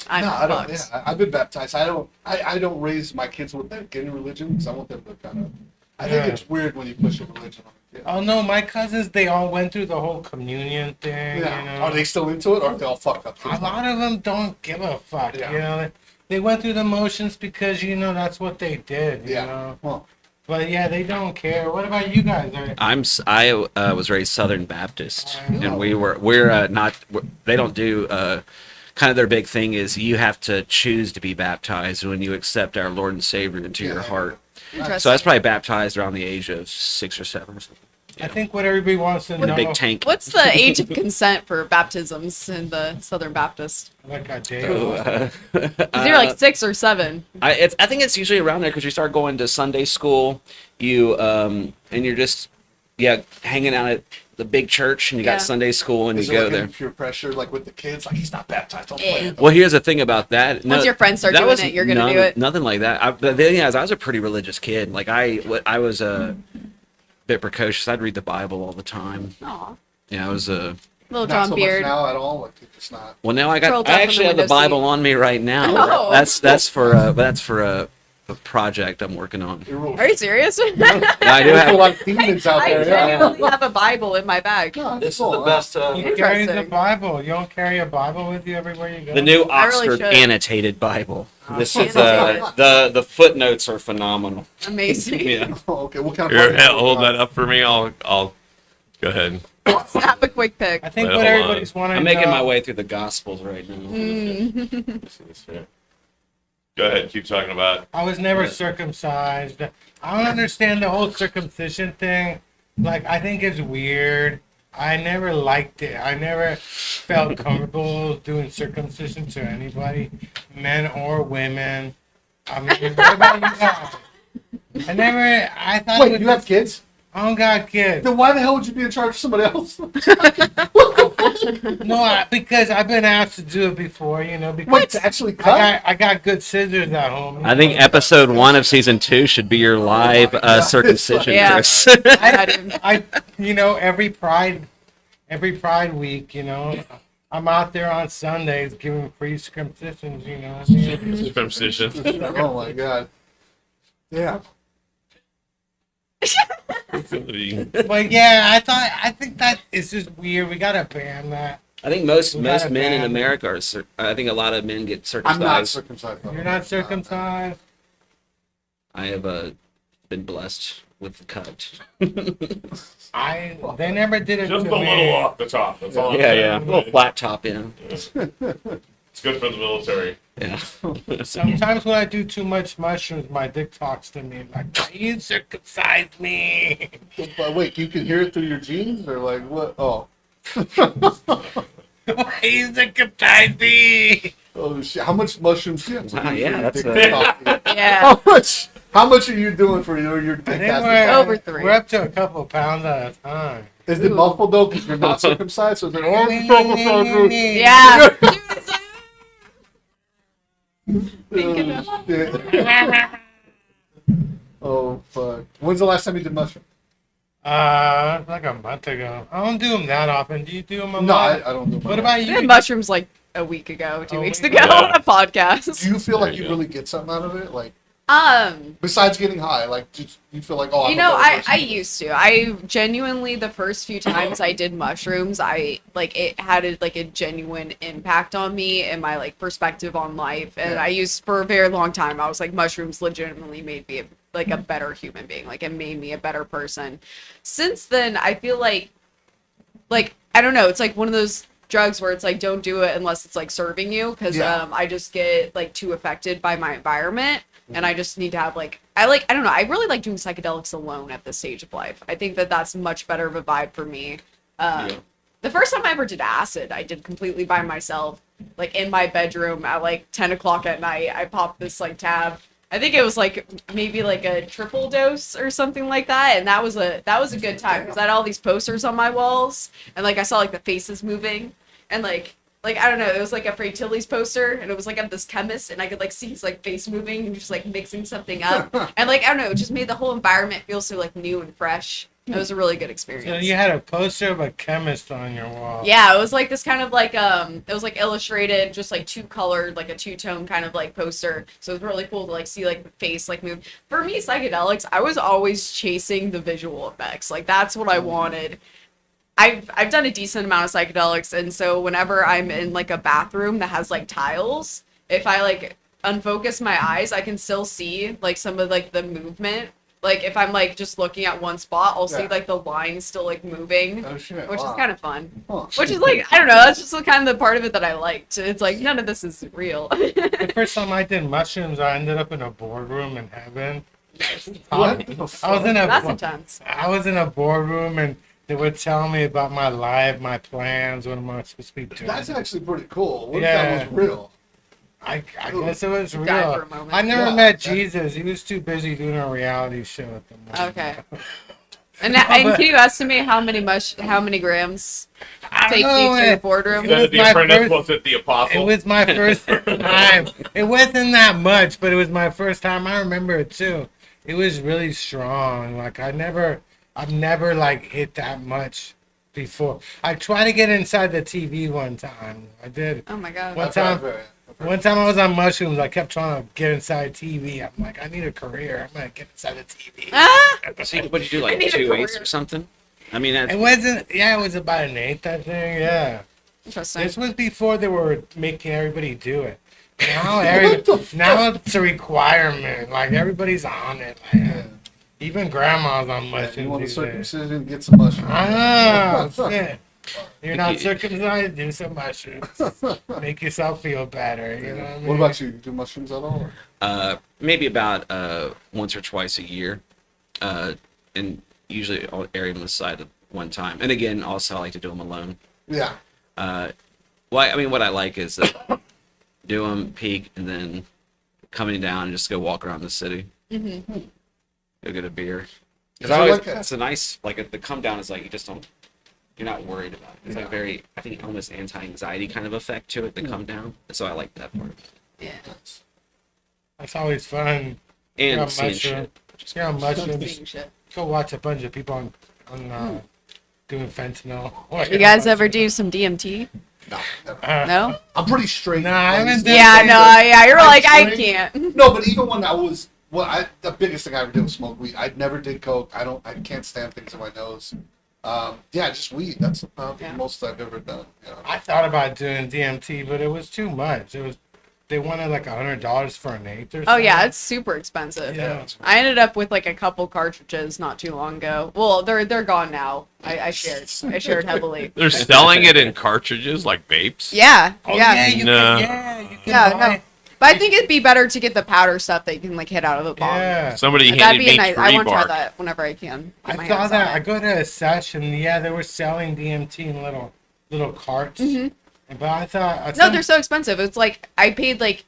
I'm No, I don't. fucked. Yeah, I've been baptized. I don't raise my kids with that any religion because I want them to kind of. I think Yeah. it's weird when you push a religion on a kid. Oh no, my cousins, they all went through the whole communion thing, Yeah. you know. Are they still into it, or are they all fucked up? A lot of them don't give a fuck, Yeah. you know. They went through the motions because, you know, that's what they did, you Yeah. know. Well, But yeah, they don't care. What about you guys? I was raised Southern Baptist, and we're not. They don't do. Kind of their big thing is you have to choose to be baptized when you accept our Lord and Savior into your Yeah. heart. Interesting. So I was probably baptized around the age of 6 or 7 or something. I think what everybody wants to With know. a big tank. What's the age of consent for baptisms in the Southern Baptist? Like a day. Is there like 6 or 7? I think it's usually around there because you start going to Sunday school, you and you're just hanging out at the big church, and you Yeah. got Sunday school, and is you it go like there. any peer pressure, like with the kids? Like he's not baptized. Don't play. with him. Well, here's the thing about that. Once your friends start that doing was it, you're gonna none- do it. Nothing like that. The thing is, I was a pretty religious kid. Like I was a bit precocious. I'd read the Bible all the time. Aw. Yeah, I was a. Little Not John so Beard. much now at all. Like it's not. Well, now Curled up I in actually the have the window Bible seat. on me right now. Oh. That's for a project I'm working on. You're real. Are you serious? I do There's a have. lot of demons out I there. Yeah. genuinely have a Bible in my bag. No, This is cool. the best. You carry the Interesting. Bible. You don't carry a Bible with you everywhere you go. The new I really Oxford should. annotated Bible. This is Annotated. the footnotes are phenomenal. Amazing. Yeah. Oh, okay. What kind of? Here, Bible? hold that up for me. I'll go ahead. Snap a quick pic. I think Wait, what hold on. everybody's wanting I'm to making know. my way through the Gospels right now. Go ahead. Keep talking about. I was never circumcised. I don't understand the whole circumcision thing. Like, I think it's weird. I never liked it. I never felt comfortable doing circumcision to anybody, men or women. I mean, what about you guys? I thought it Wait, was you have kids? I don't got kids. Then why the hell would you be in charge of somebody else? No, because I've been asked to do it before, you know, because Wait, to actually cut? I got good scissors at home. I think episode 1 of season 2 should be your live circumcision, Yeah. Chris. I you know, every pride week, you know, I'm out there on Sundays giving free circumcisions, you know. Circumcision. Oh my god. Yeah. But yeah, I think that is just weird. We gotta ban that. I think most We gotta men in ban- America are. I think a lot of men get I'm not circumcised. circumcised. You're not circumcised. I have been blessed with the cut. They never did it Just to a me. little off the top. That's all. I'm Yeah, saying. yeah, a little flat top in. It's good for the military. Yeah. Sometimes when I do too much mushrooms, my dick talks to me like, "Why you circumcise me?" But wait, you can hear it through your jeans, or like what? Oh, Why you circumcise me? oh shit! How much mushrooms do you have to Wow, do yeah, for your that's dick a- to talk to you? Yeah. How much? How much are you doing for your I dick? think has to we're talk? Over 3. We're up to a couple pounds at a time. Is it muffled though? Because you're not circumcised, so it's like, oh, you're circumcised. Yeah. Dude, it's like- Oh, shit. Oh fuck! When's the last time you did mushroom? Like a month ago. I don't do them that often. Do you do them a No, lot? I don't do. What about I you? did mushrooms like a week ago, 2 A weeks week ago ago. on a podcast. Do you feel like There you you go. really get something out of it? Like Besides getting high, like you feel like, oh, I'm You a know, better person. I used to. I genuinely, the first few times I did mushrooms, I like it had a genuine impact on me and my like perspective on life. And Yeah. I used for a very long time. I was like, mushrooms legitimately made me like a better human being. Like it made me a better person. Since then, I feel like I don't know. It's like one of those drugs where it's like don't do it unless it's like serving you because Yeah. I just get like too affected by my environment and I just need to have like I don't know, I really like doing psychedelics alone at this stage of life. I think that that's much better of a vibe for me. Yeah. The first time I ever did acid, I did completely by myself, like in my bedroom at like 10 o'clock at night. I popped this like tab. I think it was like maybe like a triple dose or something like that, and that was a good time because I had all these posters on my walls, and like I saw like the faces moving, and like I don't know, it was like a Fray Tilly's poster, and it was like of this chemist, and I could like see his like face moving and just like mixing something up, and like I don't know, it just made the whole environment feel so like new and fresh. It was a really good experience. So you had a poster of a chemist on your wall. Yeah, it was like this kind of like it was like illustrated, just like two colored, like a two-tone kind of like poster. So it was really cool to like see like the face like move. For me, psychedelics, I was always chasing the visual effects. Like that's what I wanted. I've done a decent amount of psychedelics, and so whenever I'm in like a bathroom that has like tiles, if I like unfocus my eyes, I can still see like some of like the movement. Like if I'm like just looking at one spot, I'll see Yeah. like the lines still like moving, Oh, shit. which Wow. is kind of fun. Huh. Which is like I don't know, that's just the kind of the part of it that I liked. It's like none of this is real. The first time I did mushrooms, I ended up in a boardroom in heaven. What the I was fuck? in That's a intense. I was in a boardroom and they were telling me about my life, my plans, what am I supposed to be doing. That's actually pretty cool. What if Yeah. that was real? I guess it was real. Died for a moment. I never Yeah. met Jesus. He was too busy doing a reality show at the moment. Okay. And can you estimate how many grams I take don't you know to the it. boardroom? It was The my apprentice first- wasn't the apostle. It was my first time. It wasn't that much, but it was my first time. I remember it too. It was really strong. Like I've never like hit that much before. I tried to get inside the TV one time. I did. Oh my god. What I've heard- time? I've heard- One time I was on mushrooms. I kept trying to get inside TV. I'm like, I need a career. I'm gonna get inside the TV. Ah! So what'd you do, I like need a 2/8 career. or something? I mean, that's, It wasn't. Yeah, it was about an eighth. I think. Yeah. Interesting. This was before they were making everybody do it. Now, What the fuck? now it's a requirement. Like everybody's on it. Like, even grandma's on Yeah, mushrooms. you want a these days. circumcision? Get some mushrooms. Ah, shit. You're not You- circumcised. Do some mushrooms. Make yourself feel better. You know what I mean? What about you? You do mushrooms at all? maybe about once or twice a year, and usually I'll area them aside at one time. And again, also I like to do them alone. Yeah. Well, I mean, what I like is do them, peak, and then coming down and just go walk around the city. Mm-hmm. Go get a beer. Is Because I it always, like a- it's a nice, like the come down is like you just don't, you're not worried about it. It's like very, I think almost anti-anxiety kind of effect to it, the come down. So I like that part. Yeah. That's always fun. And Yeah, seeing mushroom. shit. Yeah, mushrooms. Seeing shit. Go watch a bunch of people on doing fentanyl. You guys ever do some DMT? No. Never. No? I'm pretty straight. Nah, I haven't done Yeah, no, yeah, you're I like, I drink- can't. No, but even when I was, the biggest thing I ever did was smoke weed. I never did coke. I can't stand things in my nose. Yeah, just weed. That's the Yeah. most I've ever done. I thought about doing DMT, but it was too much. They wanted like $100 for an eighth or something. Oh yeah, it's super expensive. Yeah. I ended up with like a couple cartridges not too long ago. Well, they're gone now. I shared heavily. They're selling it in cartridges like vapes. Yeah, Oh, yeah, you No. can, you can yeah, buy- no. But I think it'd be better to get the powder stuff that you can like hit out of a bong. Yeah. Somebody That'd handed be a me nice. I tree want to try bark. that whenever I can. I Get my saw hands that. on I it. go to a session. Yeah, they were selling DMT in little carts. But I thought No, they're so expensive. It's like I paid like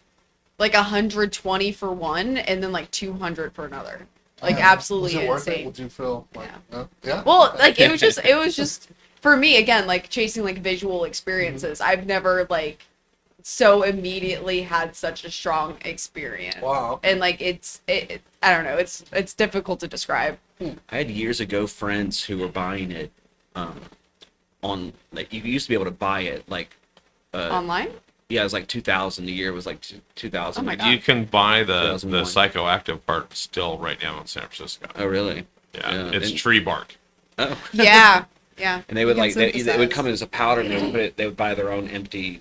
120 for one, and then like 200 for another. Like absolutely Was it worth it? insane. Would you feel like, yeah? Well, like it was just for me again, like chasing like visual experiences. I've never like so immediately had such a strong experience. Wow. And like I don't know, it's difficult to describe. I had years ago friends who were buying it on, like, you used to be able to buy it, like, Online? Yeah, it was like 2,000 a year. Was like 2,000. Oh my God. You can buy the 2001. psychoactive part still right now in San Francisco. Oh, really? Yeah, Yeah, it's and- tree bark. Oh. Yeah. Yeah. And they would You like can they, it would synthesize. come as a powder, and they would put it. They would buy their own empty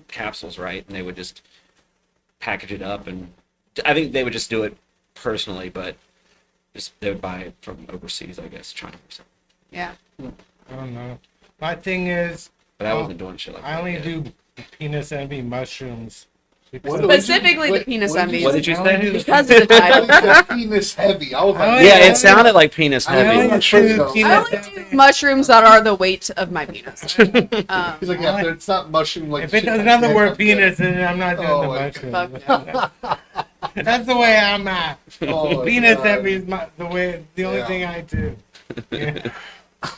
capsules, right? And they would just package it up, and I think they would just do it personally, but just they would buy it from overseas, I guess, China or something. Yeah. I don't know. My thing is, But I wasn't doing shit like that. I only yet. do penis envy mushrooms. What Because- do we- Specifically the Wait, penis what did envy. you What did you I only say? do the Because of the title. That penis heavy. I was Oh, like, Yeah, yeah. it sounded like penis I heavy. only Yeah. do I penis I only envy. do mushrooms that are the weight of my penis. he's like, yeah, it's not mushroom like. If it shit does like another that, word I'm penis, then I'm not doing Oh, the my mushrooms. That's the way I'm at. good. Oh, my Penis God. envy is the only Yeah. thing I do. Yeah.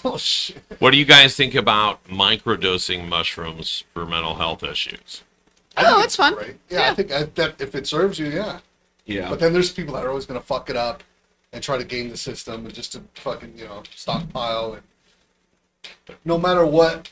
Oh shit. What do you guys think about microdosing mushrooms for mental health issues? I think Oh, it's it's fun. great. Yeah, Yeah. I think that if it serves you, yeah. Yeah. But then there's people that are always gonna fuck it up and try to game the system and just to fucking stockpile and no matter what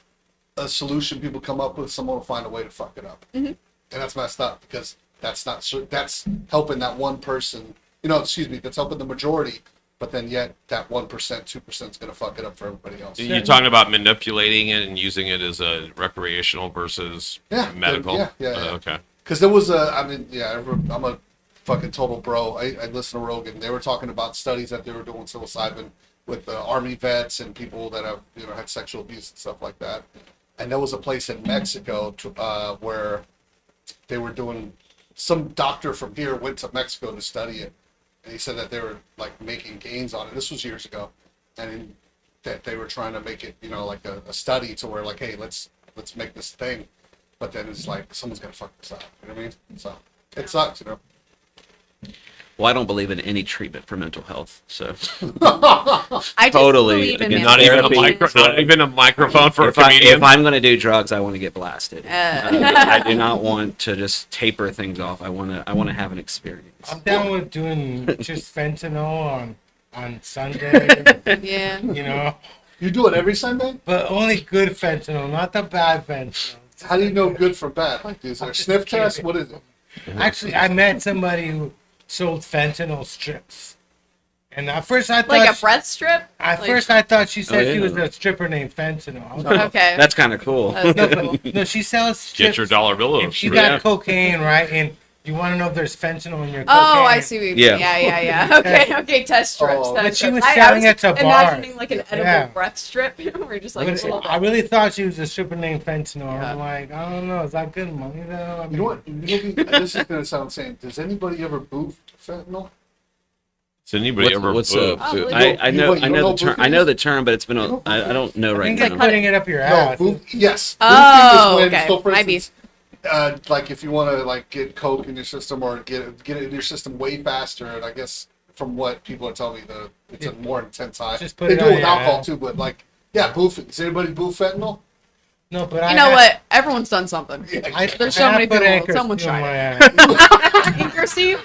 a solution people come up with, someone will find a way to fuck it up, and that's messed up because that's that's helping that one person. That's helping the majority, but then yet that 1%, 2% is gonna fuck it up for everybody else. You're talking about manipulating it and using it as a recreational versus Yeah, medical? yeah. Okay. Because there was I'm a fucking total bro. I listen to Rogan. They were talking about studies that they were doing psilocybin with Army vets and people that have had sexual abuse and stuff like that. And there was a place in Mexico where they were doing. Some doctor from here went to Mexico to study it, and he said that they were like making gains on it. This was years ago, and that they were trying to make it like a study to where like, hey, let's make this thing. But then it's like someone's gonna fuck this up. You know what I mean? So it sucks, Well, I don't believe in any treatment for mental health, so I just Totally believe in against Not even, a Therapy. not even a microphone for a if comedian? I'm going to do drugs, I want to get blasted. Uh. I do not want to just taper things off. I want to have an experience. I'm down with doing just fentanyl on Sunday, Yeah. You do it every Sunday? but only good fentanyl, not the bad fentanyl. How do you know good from bad? Like, is there a sniff test? What is it? Actually, I met somebody who sold fentanyl strips, and at first I thought Like a breath strip? At Like- first, I thought she said Oh, she yeah. was a stripper named Fentanyl. I was like, Okay. That's kind of cool. That's no, cool. but, no, she sells strips. Get your dollar bill. If you Yeah. got cocaine, right, and you want to know if there's fentanyl in your cocaine. Oh, I see what you mean. Yeah. Yeah. Okay, test strips. Oh. test But she strips. was I selling was it to imagining bars. like an edible Yeah. breath strip. We're just like, But a little I bit. really thought she was a stripper named Fentanyl. Yeah. I'm like, I don't know. Is that good money though? I You know what? This is gonna sound insane. Does anybody ever boof fentanyl? Has anybody ever What's booked? Oh, really? I know You I don't know know the term. boofing I know is? the term, but it's been You a. don't I don't know I right think now. it's putting it up your No, ass. yes. Oh, Boofing is when, okay. so for Might be. instance, like if you want to like get coke in your system or get it in your system way faster, and I guess from what people are telling me, it's a more intense high. Just put they it do on it with your alcohol ass. too, but like boofing. Does anybody boof fentanyl? No, but You know what? Everyone's done something. There's so many people. Someone tried it. Anchor Steve?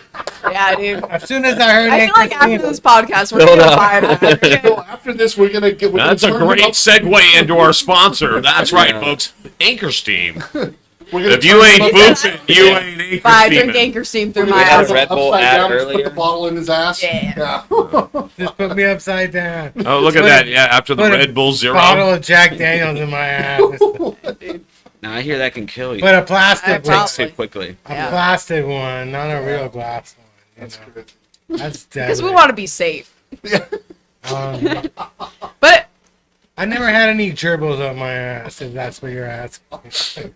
Yeah, dude. As soon as I heard I feel like Anchor after Steve- this podcast, we're Fill it gonna up. buy that. So after this, we're gonna get. That's a turn it great up. segue into our sponsor. That's right, Yeah. folks. Anchor Steam. We're gonna If you turn ain't it up. boofing, you ain't Anchor But I drink Steaming. Anchor Steam through We're my gonna had ass. a Red Bull upside ad down, just earlier. Put the bottle in his ass. Yeah. just put me upside down. Oh, look at Put that. a- Yeah, after the put a Red Bull Zero. Bottle of Jack Daniels in my ass. Now I hear that can kill you. But a plastic I one. Too quickly. A Yeah. plastic one, not a real glass one. That's Know? good. That's Because we deadly. want to be safe. Um, But I never had any gerbils up my ass, if that's what you're asking.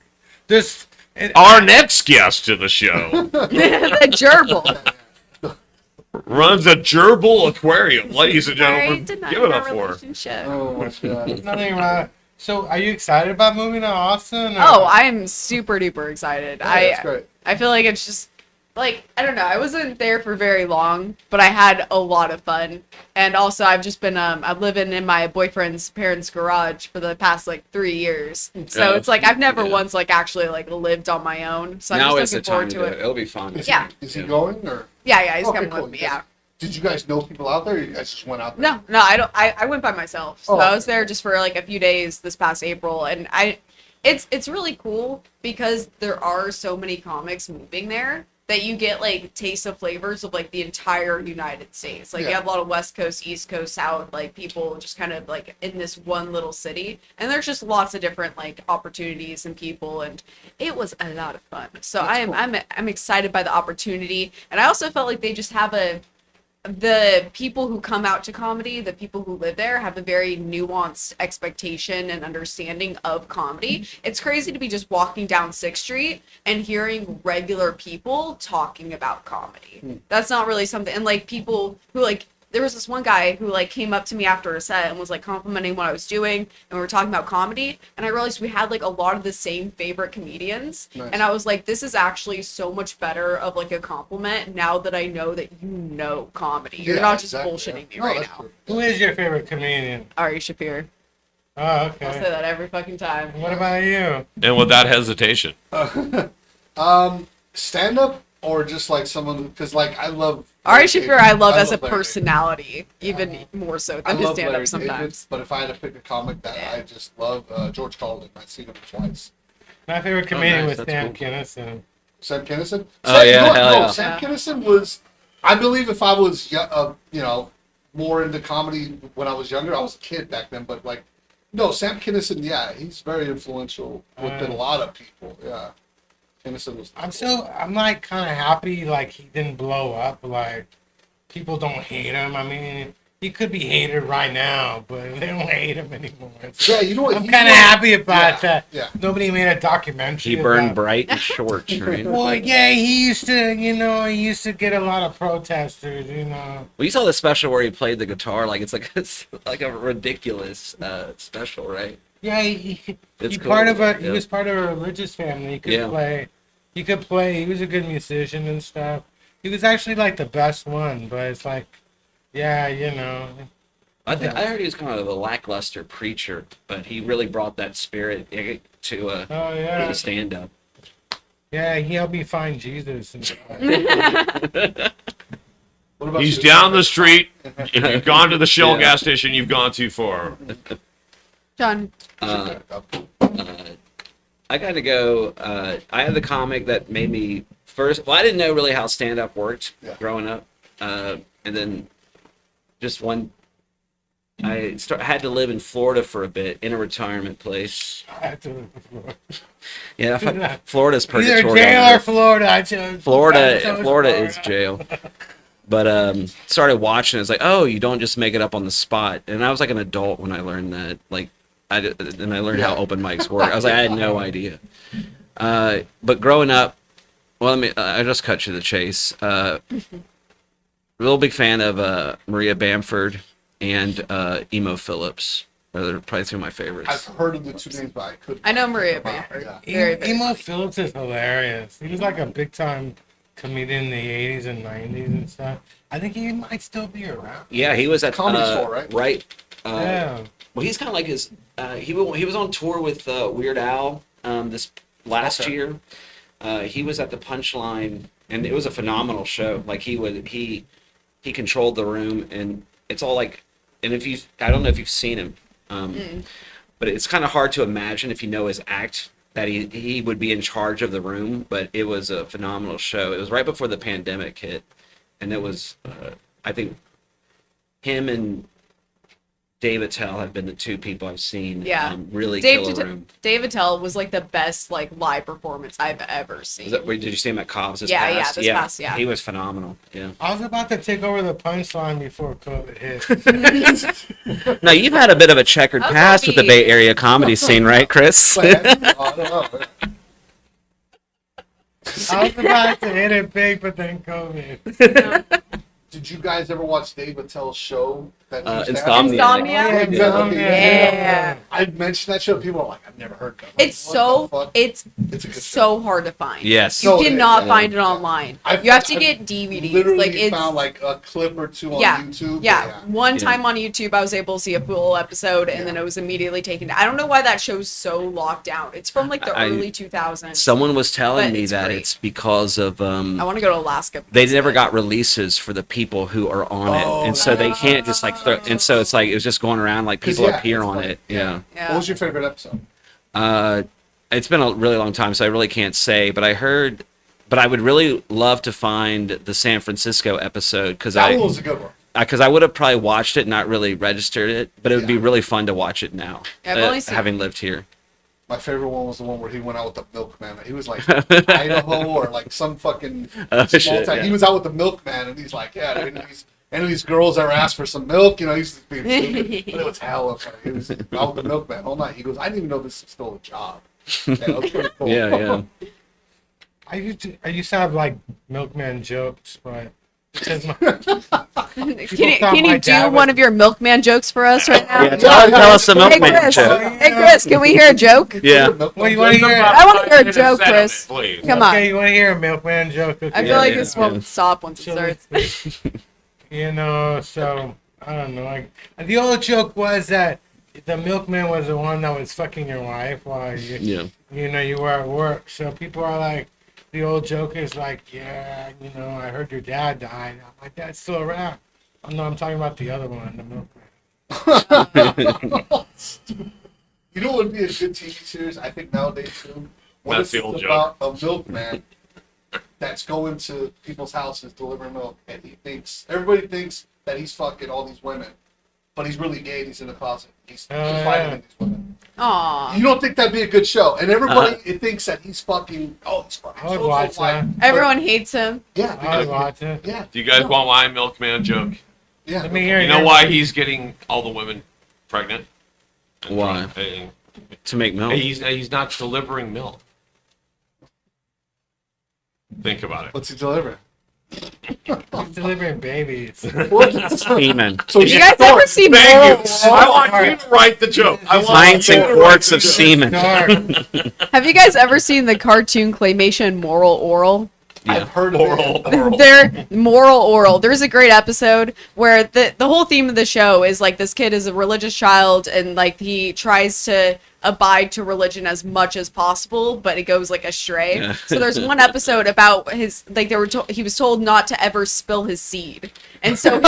Just Our next guest to the show the gerbil. runs a gerbil aquarium. Ladies and Sorry, gentlemen, denied give it our up for her. relationship. Oh my god. nothing wrong. So, are you excited about moving to Austin? or- Oh, I am super duper excited. That's great. I feel like it's just like I don't know. I wasn't there for very long, but I had a lot of fun. And also, I've just been I'm living in my boyfriend's parents' garage for the past like 3 years. So Oh, it's like I've never yeah. once like actually like lived on my own. So I'm Now just is the looking time forward to to it. it. It'll be fun. Yeah. Is he going or? Yeah, he's Okay, coming cool. with me. Yeah. Did you guys know people out there? Or you guys just went out there? No, I don't. I went by myself. So Oh. I was there just for like a few days this past April, and it's really cool because there are so many comics moving there that you get like taste of flavors of like the entire United States. Like you Yeah. have a lot of West Coast, East Coast, South, like people just kind of like in this one little city, and there's just lots of different like opportunities and people, and it was a lot of fun. So I'm excited by the opportunity, and I also felt like they just have the people who come out to comedy, the people who live there, have a very nuanced expectation and understanding of comedy. It's crazy to be just walking down 6th Street and hearing regular people talking about comedy. That's not really something. And like people who like, there was this one guy who like came up to me after a set and was like complimenting what I was doing, and we were talking about comedy, and I realized we had like a lot of the same favorite comedians. Nice. And I was like, this is actually so much better of like a compliment now that I know that you know comedy. You're Yeah, not just exactly, bullshitting yeah. me No, right that's now. true. Who is your favorite comedian? Ari Shafir. Oh, I'll say okay. that every fucking time. What about you? And without hesitation. Stand up or just like someone, because like I love Ari Shafir I love as a Larry David. personality, even more so I than his love stand Larry up sometimes. David, but if I had to pick a comic that I just love, George Carlin. I've seen him twice. My favorite comedian nice, was that's Sam cool. Kinison. Sam Kinison. Oh, yeah, hell yeah. Sam Yeah. Kinison was. I believe if I was, more into comedy when I was younger, I was a kid back then. But like, no, Sam Kinison. Yeah, he's very influential within a lot of people. Yeah, Kinison was. I'm like kind of happy like he didn't blow up. Like people don't hate him. I mean, he could be hated right now, but they don't hate him anymore. Yeah, you know what? I'm he's kind of one- happy about yeah, that. Yeah. Nobody made a documentary. He burned about- bright and short, right? Well, yeah, he used to get a lot of protesters, Well, you saw the special where he played the guitar. Like it's like a ridiculous special, right? Yeah, It's he cool, part of a yeah. he was part of a religious family. He could Yeah. play. He could play. He was a good musician and stuff. He was actually like the best one, but it's like, yeah, I heard he was kind of a lackluster preacher, but he really brought that spirit to Oh yeah, stand up. yeah. He helped me find Jesus and stuff. What about He's you? down the street. If you've gone to the Shell Yeah. gas station, you've gone too far. John, I got to go. I had the comic that made me first. Well, I didn't know really how stand up worked Yeah. growing up, and then just one. Had to live in Florida for a bit in a retirement place. I had to- Yeah, Florida's Either purgatory. jail over or there. Florida. I chose Florida, I chose Florida is jail. But started watching. It's like, oh, you don't just make it up on the spot. And I was like an adult when I learned that. Like, and I learned how open mics work. I was like, I had no idea. But growing up, well, I just cut you to the chase. Real big fan of Maria Bamford and Emo Phillips. They're probably two of my favorites. I've heard of the two names, but I couldn't. I know Maria remember. Bamford. Yeah. Very big. Emo Phillips is hilarious. He was like a big time comedian in the 80s and 90s and stuff. I think he might still be around. Yeah, he was at Comedy Store, right? Right. Yeah. Well, he's kind of like his. He was on tour with Weird Al this last Okay. year. He was at the Punchline, and it was a phenomenal show. Like he controlled the room, and it's all like. And I don't know if you've seen him, but it's kind of hard to imagine if you know his act that he would be in charge of the room. But it was a phenomenal show. It was right before the pandemic hit, and it was I think him and Dave Attell have been the two people I've seen Yeah. really Dave kill a room. Dave Attell was like the best like live performance I've ever seen. Did you see him at Cobb's this Yeah, past? this past, yeah. He was phenomenal. Yeah. I was about to take over the Punchline before COVID hit. Now you've had a bit of a checkered How's past with the that Bay Area comedy scene, right, Chris? But have you? Oh, I don't know. I was about to hit it big, but then COVID. Did you guys ever watch Dave Attell's show? That he used to have? Insomnia. Insomnia? Yeah. Yeah. I mentioned that show. People are like, I've never heard of it. It's What so the fuck? it's It's a good so hard to find. Yes. You So it cannot is, find it online. You have to get DVDs. Literally Like it's found like a clip or two on yeah, YouTube. yeah. One Yeah. time on YouTube, I was able to see a full episode, and then it was immediately taken down. I don't know why that show's so locked down. It's from like the I- early 2000s. Someone was telling But me it's that great. it's because of I want to go to Alaska. they because never of it. got releases for the people who are on it, Oh, and so they can't just like throw. And so it's like it was just going around like 'Cause, people yeah, appear it's on like- it. Yeah. Yeah. What was your favorite episode? it's been a really long time, so I really can't say. But I heard, but I would really love to find the San Francisco episode because That one was a good one. I would have probably watched it, not really registered it, but it would be Yeah. really fun to watch it now, Yeah, I've only seen- having lived here. My favorite one was the one where he went out with the milkman. He was like Idaho or like some fucking small shit, town. yeah. He was out with the milkman, and he's like, yeah, dude, any of these girls ever asked for some milk, he's just being stupid. But it was hella funny. He was out with the milkman all night. He goes, I didn't even know this was still a job. Yeah, it was pretty cool. Yeah. I used to have like milkman jokes, but because my, Can you, thought can my you do dad was- one of your milkman jokes for us right now? Yeah, tell us the Hey milkman Chris, joke. hey Chris, can we hear a joke? Yeah. What, you want to hear? I want to hear a Minutes joke, out of Chris. it, please. Come on. Okay, you want to hear a milkman joke? Okay. I feel Yeah, like yeah, this won't yeah. stop once it So starts. you know, so I don't know. Like the old joke was that the milkman was the one that was fucking your wife while you, you were at work. So people are like, the old joke is like, yeah, I heard your dad died. My dad's still around. Oh, no, I'm talking about the other one, the milkman. You know what would be a good TV series, I think, nowadays, too? What That's if the it's old about a milkman that's going to people's houses delivering milk, and everybody thinks that he's fucking all these women, but he's really gay and he's in the closet. He's fighting these women. Aw. You don't think that'd be a good show? And everybody it thinks that he's fucking, he's fucking. I would so watch white. that. Everyone hates him. Yeah, I because, would watch it. yeah, Do you guys want my milkman joke? yeah. Let me hear You know why he's getting all the women pregnant? Why? To make milk. He's not delivering milk. Think about it. What's he delivering? He's delivering babies. What? Semen. So You guys ever see Thank Moral you. I want you to write the joke. I want Pints you and to write quarts the of joke. semen. Dark. Have you guys ever seen the cartoon claymation Moral Oral? I've heard of Oral. it. They're moral oral. There's a great episode where the whole theme of the show is like this kid is a religious child and like he tries to abide to religion as much as possible, but it goes like astray. Yeah. So there's one episode about his like he was told not to ever spill his seed, and so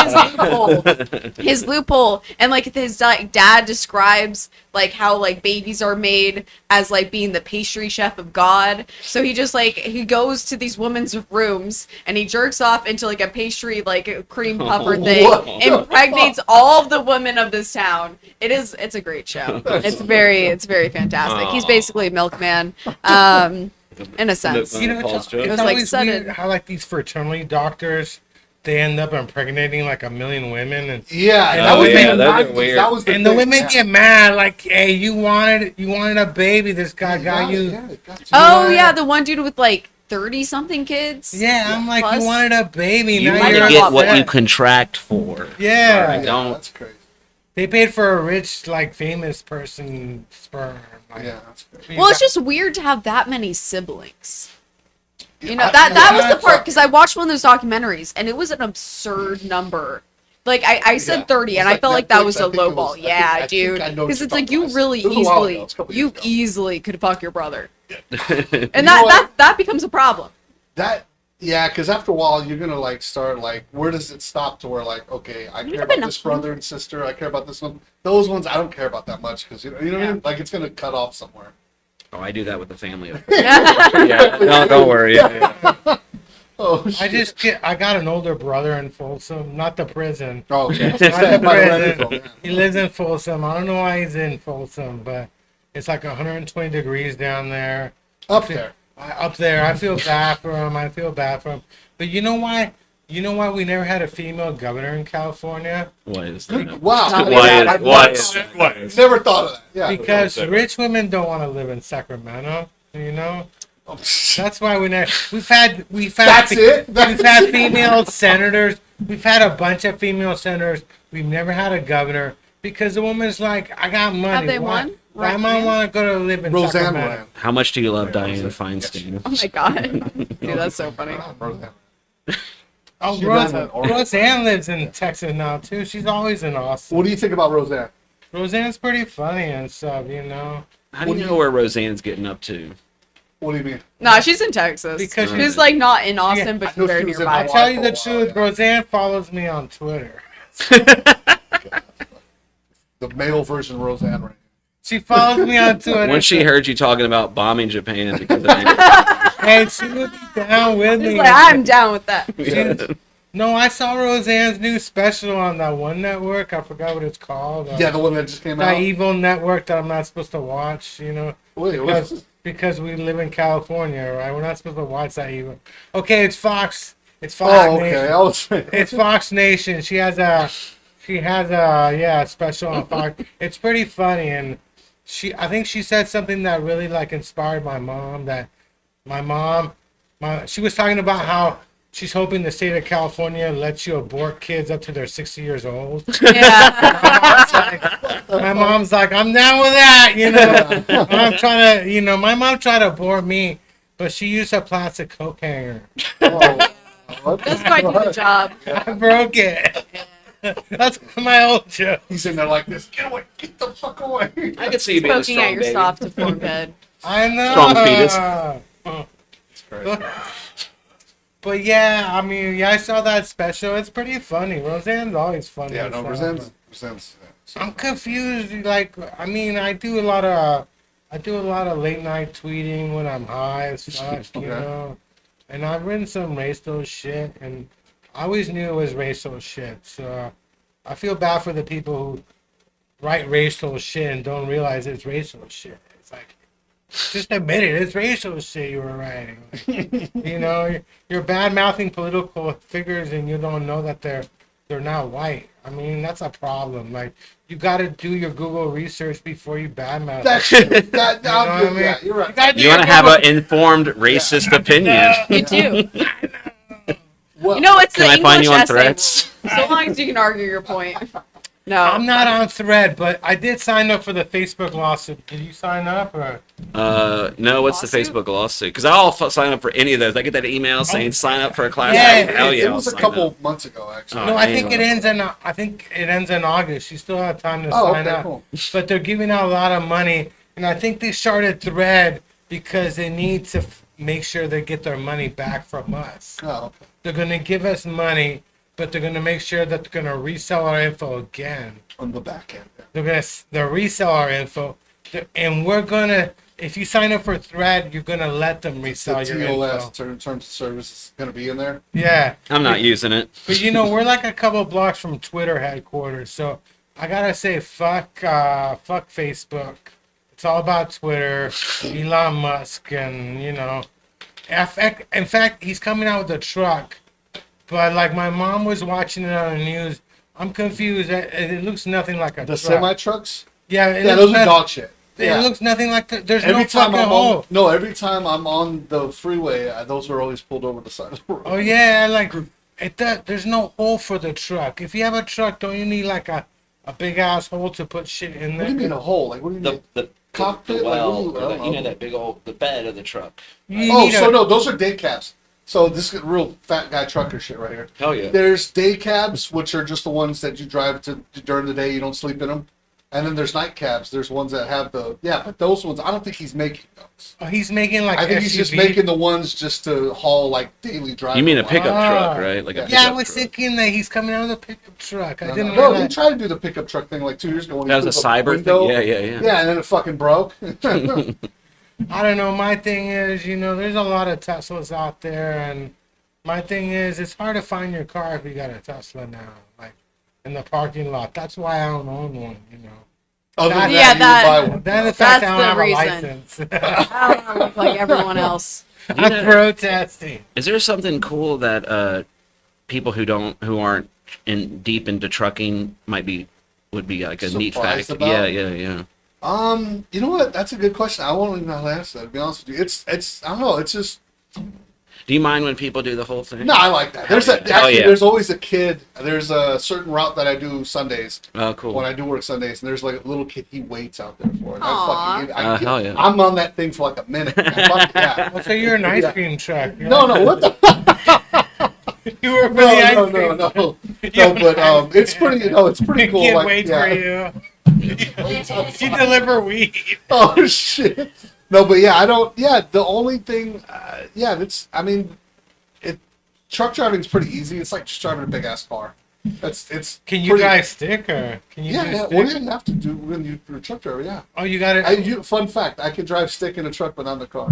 his loophole, and like his dad describes like how like babies are made as like being the pastry chef of God. So he just like he goes to these women's rooms and he jerks off into like a pastry like a cream puffer thing, What? impregnates all of the women of this town. It's a great show. It's very fantastic. He's basically a milkman, in a sense. You know, Paul's it's joke. It was, always like, weird sudden. how like these fertility doctors, they end up impregnating like a million women, and Yeah, Oh, that was yeah, the those are 90s. weird. That was the the thing. women Yeah. get mad, like, hey, you wanted a baby, this guy got you. Yeah, it got you. Oh Yeah. yeah, the one dude with like 30 something kids. Yeah, I'm like, Plus- you wanted a baby, You now want you're to get what upset. you contract for. Yeah, Right. don't- That's crazy. they paid for a rich, like, famous person sperm. Like, Yeah, that's crazy. Well, it's just weird to have that many siblings. You know, I- that was yeah, the part, because I watched one of those documentaries, and it was an absurd number. Like, I said Yeah. 30, and It's I felt like Netflix. that was I a think low it ball. was- I Yeah, think dude. I know what Because you're it's like, talking you about. really It was a while ago. easily, It's a couple you years ago. easily could fuck your brother. And know that what? that becomes a problem. Yeah, because after a while you're gonna like start like, where does it stop to where like, okay, I care have about enough this brother and sister, I care about this one. Those ones I don't care about that much because you know what I mean. Like it's gonna cut off somewhere. Oh, I do that with the family. Yeah. Yeah, don't worry. Yeah. Oh shit. I got an older brother in Folsom, not the prison. Oh, okay. Not the By the prison. way, He lives in Folsom. I don't know why he's in Folsom, but it's like 120 degrees down there. Up there. Up there. I feel bad for him. But you know why? You know why we never had a female governor in California? Why is that? Wow. Why is- Never thought of that. Yeah. Because rich women don't want to live in Sacramento. You know, that's why we've had That's it? We've had female senators. We've had a bunch of female senators. We've never had a governor because the woman's like, I got money. Have they why, won? Why am I want to go to live in Roseanne Sacramento? ran. How much do you love Diane Feinstein? Oh my god. Dude, that's so funny. Roseanne. Oh, She ran that orange. Roseanne lives in Texas now too. She's always in Austin. What do you think about Roseanne? Roseanne's pretty funny and stuff, you know. How do you know where Roseanne's getting up to? What do you mean? Nah, she's in Texas. Because she's like not in Austin, Yeah, but I she's know very she was in nearby. I'll tell you the for a while, truth. yeah. Roseanne follows me on Twitter. The male version of Roseanne ran. She follows me on Twitter. Once she heard you talking about bombing Japan because of Anchor. and she would be down with He's me. like, I'm down with that. No, I saw Roseanne's new special on that one network. I forgot what it's called. Yeah, the one that just came that out. evil network that I'm not supposed to watch. You know, Wait, because we live in California, right? We're not supposed to watch that evil. Okay, it's Fox. It's Fox Oh, Nation. okay. I was. It's Fox Nation. She has a special on Fox. It's pretty funny, and I think she said something that really like inspired my mom. That she was talking about how she's hoping the state of California lets you abort kids up to they're 60 years old. Yeah. My mom's like, I'm down with that, you know. I'm trying to, my mom tried to abort me, but she used a plastic coat hanger. Oh, what? That's quite the job. I broke it. That's my old joke. He's in there like this. Get away! Get the fuck away! I could see you being a Poking at strong your baby. soft deformed head. I know. Strong fetus. But yeah, I mean, I saw that special. It's pretty funny. Roseanne's always funny. Yeah, no, So, presents. I'm confused. Like, I mean, I do a lot of late night tweeting when I'm high as fuck, you Okay. know. And I've written some racial shit, and I always knew it was racial shit. So I feel bad for the people who write racial shit and don't realize it's racial shit. It's like, just admit it. It's racial shit you were writing. Like, you know, you're bad mouthing political figures, and you don't know that they're not white. I mean, that's a problem. Like, you got to do your Google research before you badmouth. That them. shit. That, You know what I mean? yeah, you're right. gotta do You your want to have Google- an informed racist opinion. You do. Well, You know, it's the Can I English find you on essay Threads? rule. So long as you can argue your point. No. I'm not on Thread, but I did sign up for the Facebook lawsuit. Did you sign up or? No, what's the Lawsuit? Facebook lawsuit? Because I'll sign up for any of those. I get that email saying sign up for a class. Yeah, Hell yeah, it I'll was a sign couple up. months ago, actually. Oh, No, I think man. it ends in August. You still have time to Oh, sign okay, up. cool. But they're giving out a lot of money, and I think they started Thread because they need to make sure they get their money back from us. Oh, okay. They're going to give us money, but they're going to make sure that they're going to resell our info again. On the back end. They'll resell our info, and we're going to. If you sign up for Thread, you're going to let them The resell your info. TOS, terms of service, is going to be in there. Yeah. I'm not using it. But we're like a couple blocks from Twitter headquarters, so I gotta say, fuck Facebook. It's all about Twitter, Elon Musk, and in fact, he's coming out with a truck. But like my mom was watching it on the news, I'm confused. It looks nothing like a The truck. semi trucks? Yeah, Yeah, those are dog shit. It Yeah. looks nothing like there's Every no time fucking I'm hole. every time I'm on the freeway, those are always pulled over the side of the road. Oh yeah, like there's no hole for the truck. If you have a truck, don't you need like a big ass hole to put shit in What there? do you mean a hole? Like what do you mean? The Cockpit? Like, well, what do you- I don't know. that big old the bed of the truck. You Oh, need so a- no, those are day cabs. So this is real fat guy trucker shit right here. Hell yeah. There's day cabs, which are just the ones that you drive to during the day. You don't sleep in them. And then there's night cabs. There's ones that have but those ones, I don't think he's making those. Oh, he's making like I think SUV. he's just making the ones just to haul like daily driving. You mean a pickup Ah. truck, right? Like a Yeah. pickup Yeah, I was truck. thinking that he's coming out with a pickup truck. I didn't No, he realize. tried to do the pickup truck thing like 2 years ago. When That he was a put the cyber window- thing. Yeah. Yeah, and then it fucking broke. I don't know. My thing is, there's a lot of Teslas out there, and my thing is, it's hard to find your car if you got a Tesla now, like in the parking lot. That's why I don't own one. Other than Yeah, that, that- you would buy one. Then the fact That's I the don't have reason. a license. I don't want to look like everyone else. I'm protesting. Is there something cool that people who aren't deep into trucking would be like a neat Surprised fact? about? Yeah. You know what? That's a good question. I won't even know how to answer that. To be honest with you, it's I don't know. It's just Do you mind when people do the whole thing? no. I like that. There's Hell yeah. there's always a kid. There's a certain route that I do Sundays Oh, cool. when I do work Sundays, and there's like a little kid. He waits out there for it. Aw. Hell yeah. I'm on that thing for like a minute. yeah. Well, so you're an ice Yeah. cream truck. You're No, like- no, what the? You were for the ice No, cream. no. No, but it's pretty. It's pretty cool. Kid Like, waits yeah. for you. You deliver weed. Oh shit! No, but yeah, I don't. Yeah, the only thing. It's. I mean, truck driving is pretty easy. It's like just driving a big ass car. It's Can you pretty- drive stick or can you Yeah, do yeah. stick? Well, yeah, you have to do when you're a truck driver. Yeah. Oh, you got it. Fun fact: I can drive stick in a truck, but not in a car.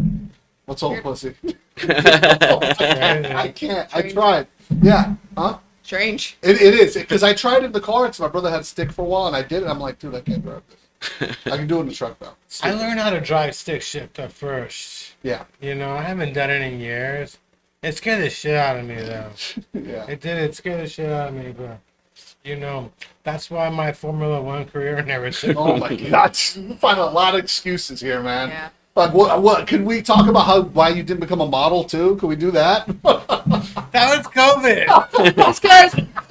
What's all pussy? Crazy. I can't. I tried. Yeah. Huh? Strange. It is because I tried it in the car. It's my brother had stick for a while, and I did it. I'm like, dude, I can't drive this. I can do it in the truck though. I learned how to drive stick shift at first. Yeah. You know, I haven't done it in years. It scared the shit out of me though. Yeah. It did. It scared the shit out of me, but you know, that's why my Formula One career never took. Oh my god, you find a lot of excuses here, man. Yeah. Like what? Can we talk about why you didn't become a model too? Can we do that? That was COVID.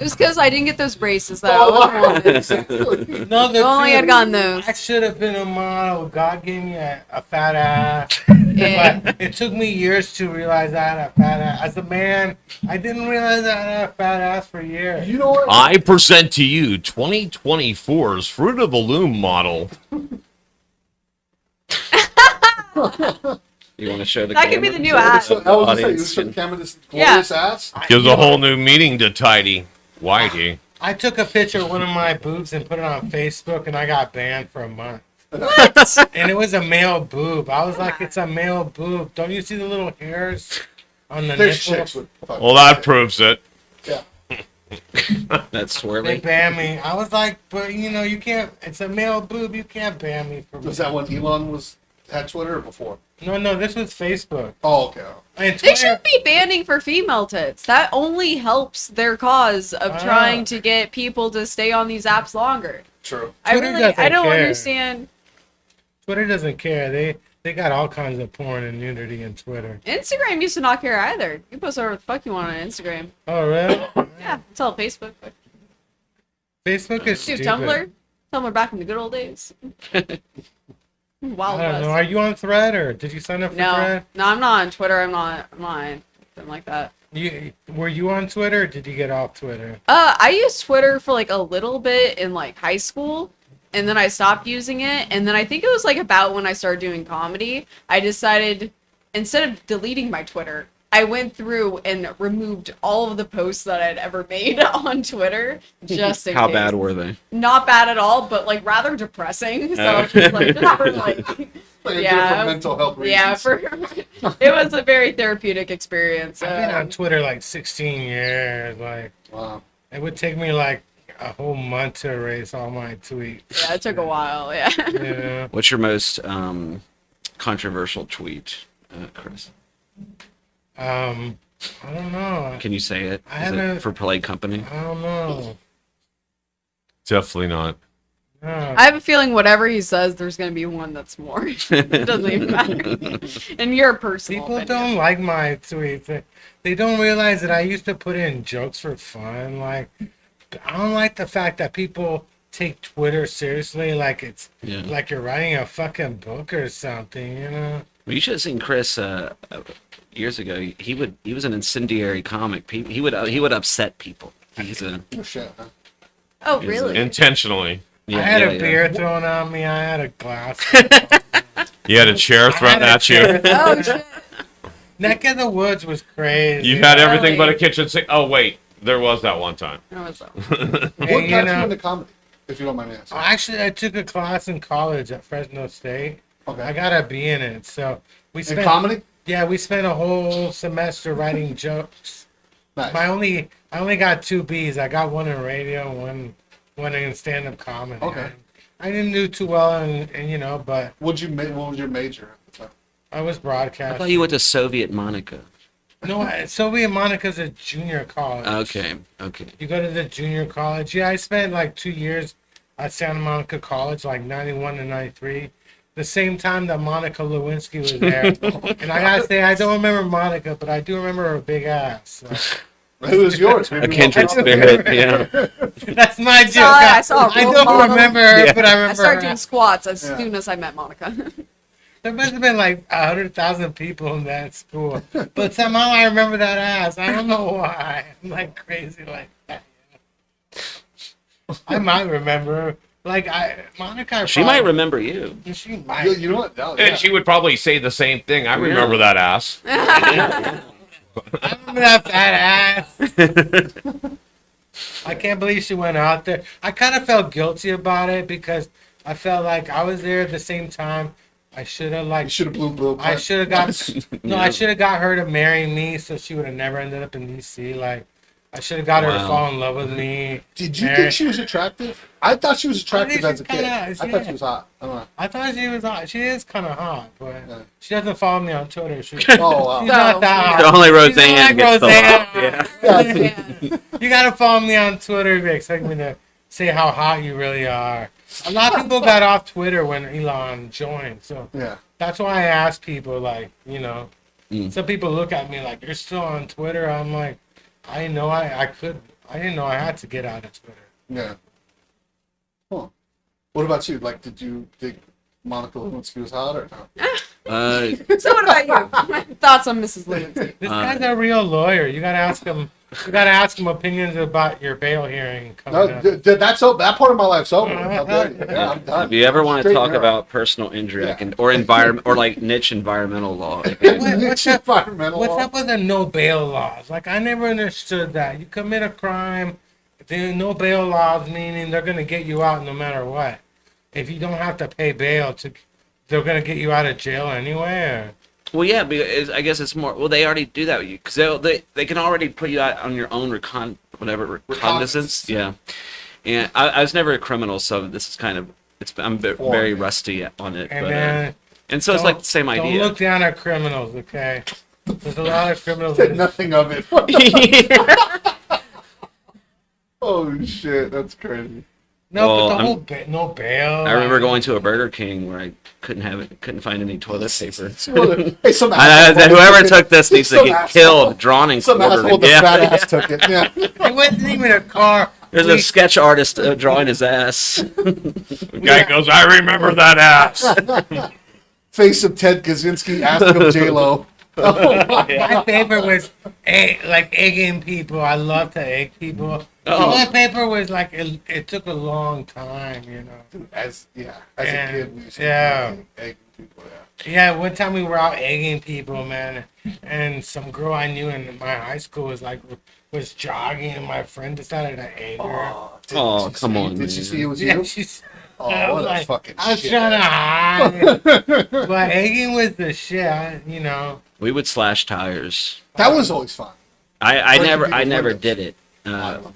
It was because I didn't get those braces that I always wanted. No, the Only truth- had gotten those. I should have been a model. God gave me a fat ass. Yeah. But it took me years to realize I had a fat ass. As a man, I didn't realize I had a fat ass for years. You know what? I present to you 2024's Fruit of the Loom model. You want to show the That could be camera? the new So ad. So, I was gonna say, you audience show can- the camera this Yeah. glorious ass. Gives a whole new meaning to tidy. Whitey. I took a picture of one of my boobs and put it on Facebook, and I got banned for a month. And it was a male boob. I was like, it's a male boob. Don't you see the little hairs on the There's nipple? chicks with. Well, that proves it. Yeah. That's They swirly. banned me. I was like, but you know, you can't. It's a male boob. You can't ban me for. Was that when Elon had Twitter or before? No, this was Facebook. Oh, okay. And They Twitter, should be banning for female tits. That only helps their cause of Ah. trying to get people to stay on these apps longer. True. Twitter I doesn't don't care. understand. Twitter doesn't care. They got all kinds of porn and nudity in Twitter. Instagram used to not care either. You post whatever the fuck you want on Instagram. Oh really? Yeah, tell Facebook. But Facebook is dude, stupid. Tumblr back in the good old days. Wild I don't know. West. Are you on Thread or did you sign up for No, Thread? no, I'm not on Twitter. I'm not on something like that. Were you on Twitter or did you get off Twitter? I used Twitter for like a little bit in like high school, and then I stopped using it. And then I think it was like about when I started doing comedy, I decided instead of deleting my Twitter, I went through and removed all of the posts that I'd ever made on Twitter, just in How case. bad were they? Not bad at all, but like rather depressing. So Oh. it's just like, just for, like Like Yeah. for mental health reasons. yeah, for it was a very therapeutic experience. I've been on Twitter like 16 years. Like Wow. it would take me like a whole month to erase all my tweets. Yeah, it took a while. Yeah. Yeah. What's your most controversial tweet, Chris? I don't know. Can you say it? I Is it haven't- for Play Company? I don't know. Definitely not. No. I have a feeling whatever he says, there's going to be one that's more. It doesn't even matter. And your personal People opinion. don't like my tweets. They don't realize that I used to put in jokes for fun. Like, I don't like the fact that people take Twitter seriously, like it's Yeah. like you're writing a fucking book or something. You know? Well, you should have seen Chris years ago. He was an incendiary comic. He would upset people. He's a Oh shit. Huh? Oh, Is really? Intentionally. yeah, I had yeah, a yeah. beer thrown at me. I had a glass. You had a chair I thrown had a at you. chair thrown Oh, at- shit. Neck of the Woods was crazy. You had everything but a Really? kitchen sink. Oh, wait. There was that one time. That was so- And, What you got know, you into comedy? If you don't mind me asking. actually, I took a class in college at Fresno State. I Okay. got a B in it. So we In spent comedy? Yeah, we spent a whole semester writing jokes. Nice. I only got 2 B's. I got one in radio, one in stand up comedy. Okay. I didn't do too well and you know, but What was your major at the time? I was I broadcast. thought you went to Soviet Monica. No, Soviet Monica's a junior college. Okay. You go to the junior college. Yeah, I spent like 2 years at Santa Monica College, like 91 to 93. The same time that Monica Lewinsky was there. And I gotta say, I don't remember Monica, but I do remember her big ass. So. It was yours. Maybe A we'll kindred talk about spirit. it. Yeah. That's my joke. I saw a I role don't model. remember her, but I I remember started her. doing squats as Yeah. soon as I met Monica. There must have been like 100,000 people in that school, but somehow I remember that ass. I don't know why. I'm like crazy like that. I might remember her. Like Monica. She might remember you. She Yeah, might. you know what? Oh, And yeah. she would probably say the same thing. I remember that ass. I remember that fat ass. I can't believe she went out there. I kind of felt guilty about it because I felt like I was there at the same time. I should have You like should have blew I should have got no. I should have got her to marry me, so she would have never ended up in DC. Like, I should have got her to Wow. fall in love with me. Did you marry- think she was attractive? I thought she was attractive she's as a kid. kinda- I yeah. thought she was hot. I don't know. I thought she was hot. She is kind of hot, but Yeah. she doesn't follow me on Twitter. She's Oh wow. not that So hot. only She's not Roseanne like gets the Roseanne. love. Yeah. You gotta follow me on Twitter to expect me to say how hot you really are. A lot of people got off Twitter when Elon joined, so Yeah. that's why I ask people, like, you know, Mm. some people look at me like, you're still on Twitter. I'm like, I didn't know I didn't know I had to get out of Twitter. Yeah. Huh. What about you? Like, did you think Monica Lewinsky was hot or no? So what about you? Thoughts on Mrs. Lewinsky? This guy's a real lawyer. You gotta ask him. You gotta ask him opinions about your bail hearing coming No, up. that's over. That part of my life's over. How dare you? Yeah, I'm done. If you ever want to Straighten talk her up. about personal injury, I Yeah. can, or environment, or like niche environmental law. I can- What's up? Environmental What's law? up with the no bail laws? Like, I never understood that. You commit a crime, the no bail laws meaning they're gonna get you out no matter what. If you don't have to pay bail, they're gonna get you out of jail anyway. Well, yeah, because I guess it's more. Well, they already do that with you because they can already put you out on your own recognizance. Yeah, and I was never a criminal, so this is kind of I'm very rusty on it. And But, man, and so it's like the same don't idea. look down at criminals, okay? There's a lot of criminals. Said nothing of it. Oh shit, that's crazy. No, Well, but the I'm- whole no bail. I remember going to a Burger King where I couldn't find any toilet paper. Hey, some I asshole whoever took it. took this needs to Some get asshole. killed, drawn and Some asshole quartered. with a Yeah. fat ass took it. Yeah. It wasn't even a car. There's a sketch artist drawing his ass. The guy goes, I remember that ass. Face of Ted Kaczynski, ass of J Lo. My favorite was egging people. I love to egg people. Oh. Toilet paper was like it took a long time, you know. As a And- kid, we used to yeah. egg people. Yeah. Yeah, one time we were out egging people, man, and some girl I knew in my high school was jogging, and my friend decided to egg her. Did Oh, she come see- on, Did she man. see it was Yeah, you? she's. Oh, I was what a like, fucking I was shit. trying to hide, but egging was the shit, you know. We would slash tires. That was always fun. I Punching never people's never windows. did it.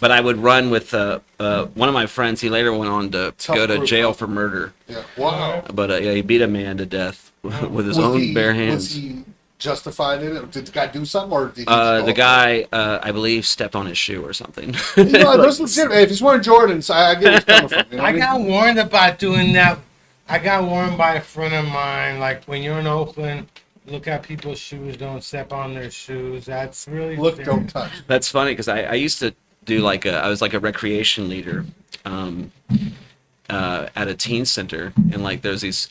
But I would run with one of my friends. He later went on to Tough go to group, jail huh? for murder. Yeah. Wow. But yeah, he beat a man to death with his own bare Was hands. he justified in it? Did the guy do something, or did he? The guy, I believe, stepped on his shoe or something. You know, those legit. Hey, if he's wearing Jordans, I get where he's coming from. You know what I I mean? got warned about doing that. I got warned by a friend of mine. Like, when you're in Oakland, look at people's shoes. Don't step on their shoes. That's really Look, serious. don't touch. That's funny because I used to do I was like a recreation leader at a teen center, and like there's these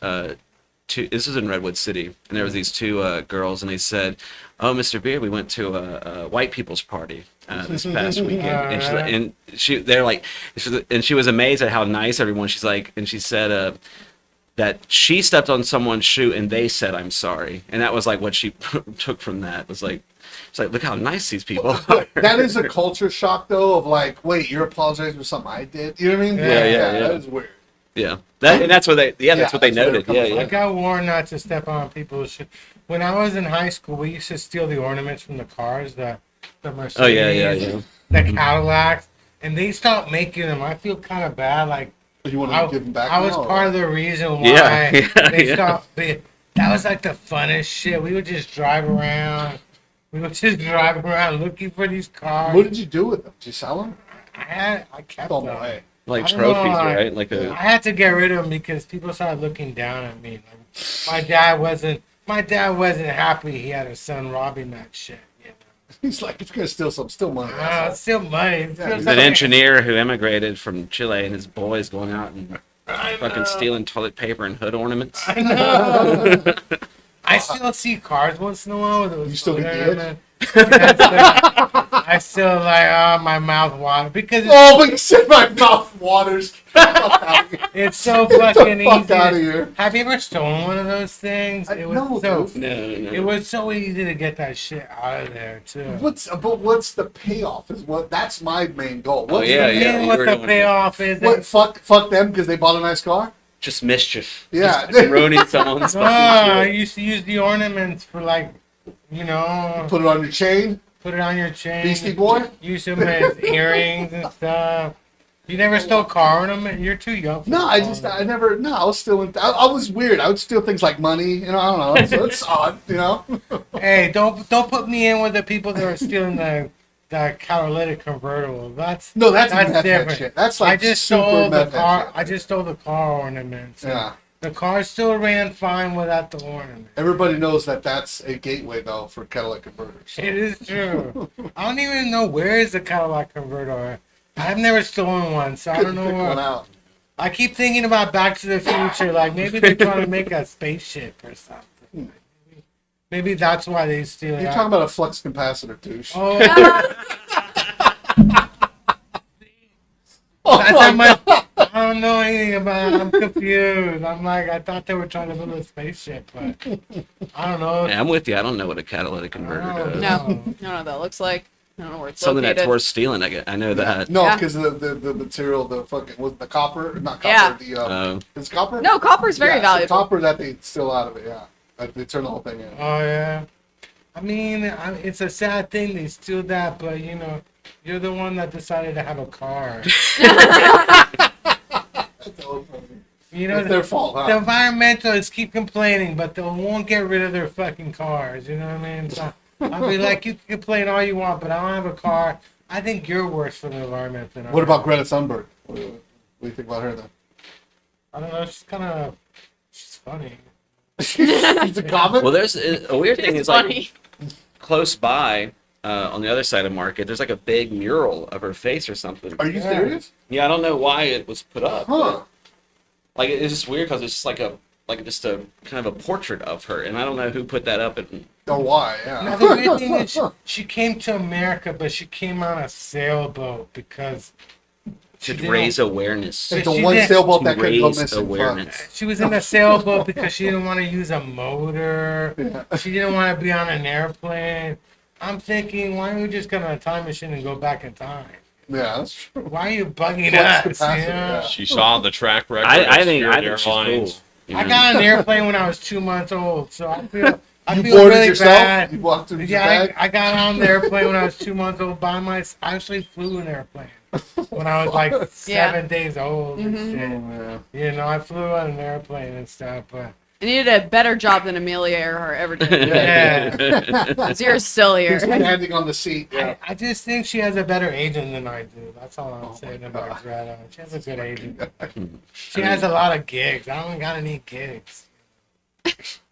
two. This was in Redwood City, and there was these two girls, and they said, "Oh, Mr. Beard, we went to a white people's party this past weekend," and they're like, and she was amazed at how nice everyone. She's like, and she said that she stepped on someone's shoe, and they said, "I'm sorry," and that was like what she took from that. It was like, it's like, look how nice these people are. That is a culture shock, though. Of like, wait, you're apologizing for something I did. You know what I mean? Yeah. That is weird. Yeah, and that's what they. Yeah, that's what they that's where noted. they're Yeah, coming I yeah. got warned not to step on people's shoes. When I was in high school, we used to steal the ornaments from the cars, the Mercedes, Oh yeah. the Cadillacs, and they stopped making them. I feel kind of bad. Like, You want I, to give them back? I was now, or- part of the reason why Yeah, yeah, they yeah. stopped. That was like the funnest shit. We would just drive around. Looking for these cars. What did you do with them? Did you sell them? I kept Throw them them. away. Like I don't know, trophies, I- right? Like I a. had to get rid of them because people started looking down at me. Like, my dad wasn't happy he had a son robbing that shit. You know? He's like, if you're gonna steal some, steal money. It's still money. It's still Yeah, An something- engineer who immigrated from Chile, and his boys going out and I fucking know. stealing toilet paper and hood ornaments. I know. I still see cars once in a while with those. You still get the man. I still like my mouth water because Oh, but you said my mouth waters. Get the fuck out of here. it's so Get fucking the fuck easy. out of here. Have you ever stolen one of those things? It was No, so dude. No. it was so easy to get that shit out of there too. What's the payoff? Is what that's my main goal. Oh, What's yeah, the, yeah. And you what were the doing payoff is? What fuck them because they bought a nice car? Just mischief. Yeah. Just ruining someone's I fucking shit. used to use the ornaments for like, you know, Put it on your chain, put it on your chain. Beastie Boy. Use them as earrings and stuff. You never stole car ornament? You're too young. For No, car I ornament. never. No, I was stealing. I was weird. I would steal things like money. You know, I don't know. So it's odd. You know. Hey, don't put me in with the people that are stealing the catalytic convertible. That's That's that's meth head different. shit. That's like I just super stole the meth head car. shit. I just stole the car ornaments. Yeah. The car still ran fine without the ornament. Everybody knows that that's a gateway though for catalytic converters. It is true. I don't even know where is the Cadillac converter. I've never stolen one, so I don't Couldn't know pick one where. out. I keep thinking about Back to the Future. Like maybe they're trying to make a spaceship or something. Maybe that's why they steal it. You're talking about a flux capacitor, douche. Oh, Oh that's my how much. I don't know anything about it. I'm confused. I'm like, I thought they were trying to build a spaceship, but I don't know. Yeah, I'm with you. I don't know what a catalytic converter Oh, does. No, I don't know what that looks like. I don't know where it's Something located. that's worth stealing. I know that. No, Yeah. because the material, the fucking was the copper, not copper. Yeah. The Oh. is it copper? No, copper's very Yeah, it's the valuable. copper that they steal out of it. Yeah, like they turn the whole thing in. Oh yeah. I mean, it's a sad thing they steal that, but you know, you're the one that decided to have a car. You know, It's their fault, huh? the environmentalists keep complaining, but they won't get rid of their fucking cars. You know what I mean? So I'll be like, you can complain all you want, but I don't have a car. I think you're worse for the environment than I What am. about Greta Thunberg? What do you think about her then? I don't know. She's funny. She's a comic. Well, there's a weird thing. It's Is like funny. close by on the other side of Market. There's like a big mural of her face or something. Are you Yeah. serious? Yeah, I don't know why it was put up. Huh? Like it's just weird because it's just like just a kind of a portrait of her, and I don't know who put that up. And Or why? Now Yeah. the weird thing is, she came to America, but she came on a sailboat because to didn't- raise awareness. It's the she one did- sailboat To that could go raise missing. awareness. Fuck. she was in a sailboat because she didn't want to use a motor. Yeah. She didn't want to be on an airplane. I'm thinking, why don't we just get on a time machine and go back in time? Yeah, that's true. Why are you bugging Flux us? capacitor, you know? yeah. She saw the track record. I of think Spirit she's cool. Airlines. you I know? got on an airplane when I was 2 months old, so I feel You feel boarded really yourself? bad. You walked through your Yeah, bag? I got on the airplane when I was 2 months old by myself. I actually flew an airplane when I was like 7 days old. And shit. Yeah. You know, I flew on an airplane and stuff, but I needed a better job than Amelia Earhart ever did. yeah. 'Cause you're still here. Standing on the seat. Yeah. I just think she has a better agent than I do. That's all I'm saying my about God. Greta. She has a good agent. She has a lot of gigs. I don't got any gigs.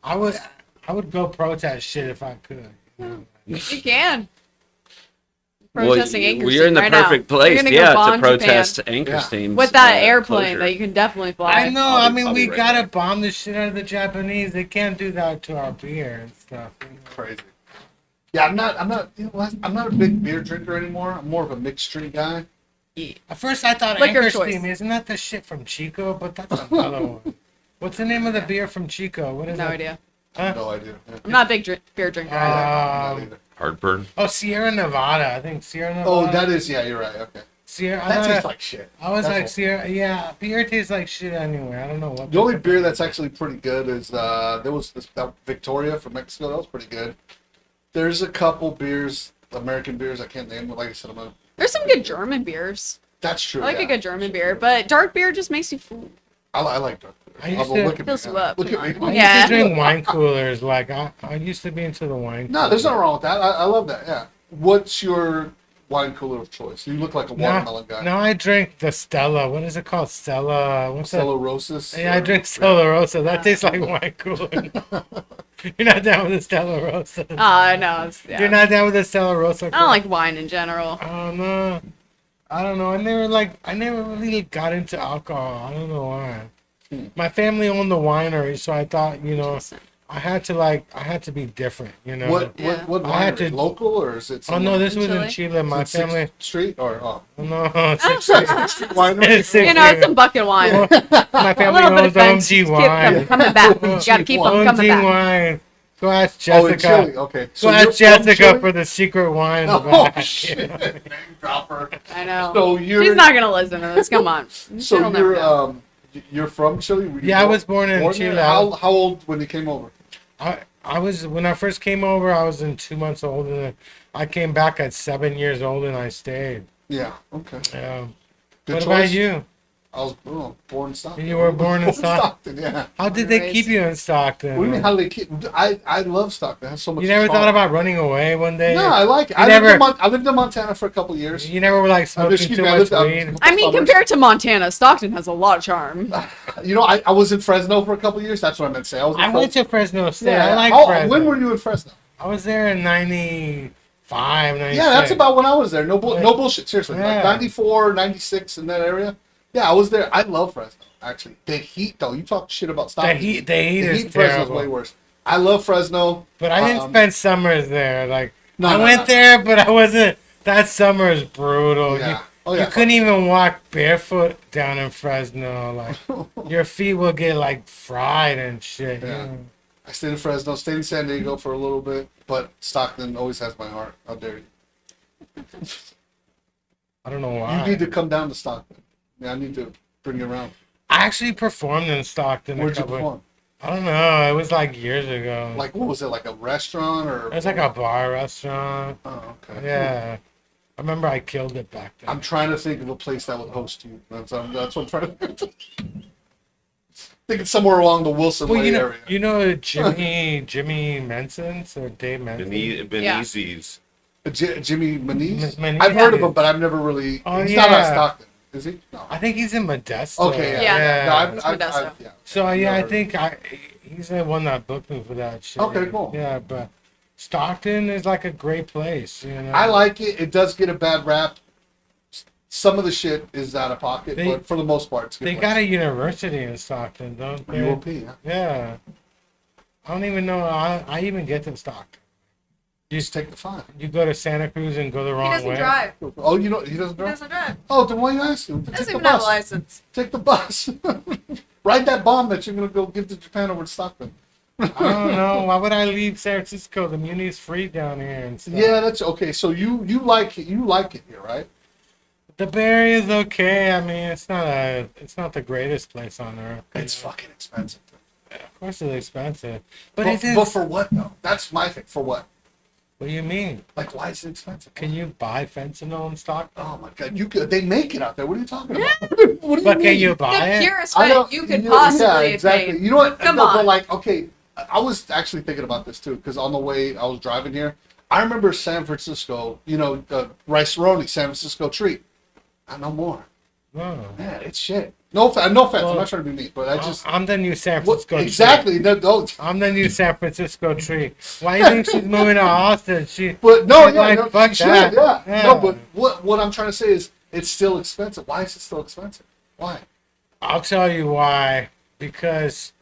I would go protest shit if I could. You can. Well, Protesting well, Anchorstein you're in the right now. perfect We're place, gonna go yeah, to bomb protest Japan Anchorstein's with that uh, airplane closure. that you can definitely fly. I know. I'll I be- mean, I'll we be right gotta back. bomb the shit out of the Japanese. They can't do that to our beer and stuff. You know? Crazy. Yeah, I'm not. You know, what? I'm not a big beer drinker anymore. I'm more of a mixed drink guy. At first, I thought Liquor Anchor choice. Steam. Isn't that the shit from Chico? But that's another one. What's the name of the beer from Chico? What is No it? idea. No idea. Yeah. I'm not a big beer drinker either. Not either. Heartburn. Oh, Sierra Nevada. I think Sierra Nevada. Oh, that is. Yeah, you're right. Okay. Sierra. I That thought- tastes like shit. I was That's like all. Sierra. Yeah, beer tastes like shit anyway. I don't know what. The only beer that's actually pretty good is there was this Victoria from Mexico. That was pretty good. There's a couple beers, American beers. I can't name them. Like I said, There's some good German beers. That's true. I like yeah. a good German beer, but dark beer just makes you full. I like dark beer. I used Oh, to- look at Fills me. you up, Look come at on. me. I Yeah. used to drink wine coolers. Like I used to be into the wine. No, there's cooler. nothing wrong with that. I love that. Yeah. What's your wine cooler of choice? You look like a watermelon guy. No, I drink the Stella. What is it called? Stella. What's that? Stella Rosas. Yeah, I drink Stella Rosa. That tastes like wine cooler. You're not down with the Stella Rosa. I know. Yeah. You're not down with the Stella Rosa. I don't like wine in general. Oh no. I don't know. I never really got into alcohol. I don't know why. My family owned the winery, so I thought, you know, I had to be different, you know. Yeah. What I had winery? to- Local or is it? Oh no, this In was in Chile? Chile. My Is it Sixth family. Street or No, Sixth Street winery? It's Sixth You know, Street. some bucket wine. My A family little bit owns of French. OMG Keep them wine. coming back. You gotta keep them coming OMG back. wine. Go ask Oh, in Chile. Jessica. Okay. Go you're ask from Jessica Chile? for the secret wine in the Oh back. shit! Name dropper. I know. So you're She's not gonna listen to this. Come on. so She'll never you're know. you're from Chile? Were you Yeah, I was born in there? Chile. How old when you came over? I was when I first came over. I was 2 months old, and then I came back at 7 years old, and I stayed. Yeah. Okay. Good What choice. about you? I was born in Stockton. You were born in Stockton. Yeah. How did they keep you in Stockton? What do you mean? How do they keep? I love Stockton. It has so much. You never charm. thought about running away one day? No, I like it. You I lived in Montana for a couple years. You never were like smoking excuse too me, I much lived- weed? I mean, summers. compared to Montana, Stockton has a lot of charm. You know, I was in Fresno for a couple years. That's what I meant to say. I was. In I went to Fresno State. Yeah. I like How- Fresno. When were you in Fresno? I was there in 95, 96. Yeah, that's about when I was there. No bullshit. Seriously, Yeah. like 94, 96 in that area. Yeah, I was there. I love Fresno. Actually, the heat though. You talk shit about The Stockton. heat The is heat in Fresno's terrible. way worse. I love Fresno. But I didn't spend summers there. Like No, I no, went no. there, but I wasn't. That summer is brutal. Yeah. You, Oh, yeah. you couldn't even walk barefoot down in Fresno. Like your feet will get like fried and shit. you Yeah. know. I stayed in Fresno, stayed in San Diego for a little bit, but Stockton always has my heart. How dare you? I don't know why. You need to come down to Stockton. Yeah, I need to bring you around. I actually performed in Stockton. Where'd you perform? I don't know. It was like years ago. Like, what was it? Like a restaurant or? It was like a bar restaurant. Oh, okay. Yeah. I remember I killed it back then. I'm trying to think of a place that would host you. That's what I'm trying to think it's somewhere along the Wilson well, Way area. you know Jimmy Menson's or Dave Menson? Benizzi's. Jimmy Maniz? Maniz. I've heard of him, but I've never really. Oh, he's not out of yeah. Stockton, is he? No. I think he's in Modesto. Okay, yeah. Yeah. No, I've, It's I've, Modesto. yeah. So yeah, I Never- think he's the one that booked me for that shit. Okay, cool. Yeah, but Stockton is like a great place, you know. I like it. It does get a bad rap. Some of the shit is out of pocket, They- but for the most part, it's a good They place. got a university in Stockton, don't they? UOP, yeah. Yeah. I don't even know. I even get to Stockton. You just take the fine. You go to Santa Cruz and go the He wrong doesn't way. drive. Oh, you know, he doesn't He drive? doesn't drive. Oh, then why you ask him? He Take doesn't the even have a bus. license. Take the bus. Ride that bomb that you're going to go give to Japan over to Stockton. I don't know. Why would I leave San Francisco? The muni's free down here and stuff. Yeah, that's okay. So you like it. You like it here, right? The Bay Area is okay. I mean, it's not the greatest place on earth. you It's know. fucking expensive. Of course, it's expensive. But But, it is. but for what though? That's my thing. For what? What do you mean? Like, why is it expensive? Can you buy fentanyl in Stockton? Oh my god, you could. They make it out there. What are you talking about? what do you But mean? can you buy The it? purest I know- fat you could yeah, possibly yeah, exactly. attain. You know what? Come No, on. But like, okay, I was actually thinking about this too because on the way I was driving here, I remember San Francisco. You know, rice roni, San Francisco treat. No more. No. Man, it's shit. No offense. No offense. I'm Well, not trying to be mean, but I just I'm the new San what, Francisco. exactly. No, no, Tree. I'm the new San Francisco tree. Why do you think she's moving to Austin? but no, she's yeah, like, no, fuck you should, that. yeah. No, but what I'm trying to say is it's still expensive. Why is it still expensive? Why? I'll tell you why. Because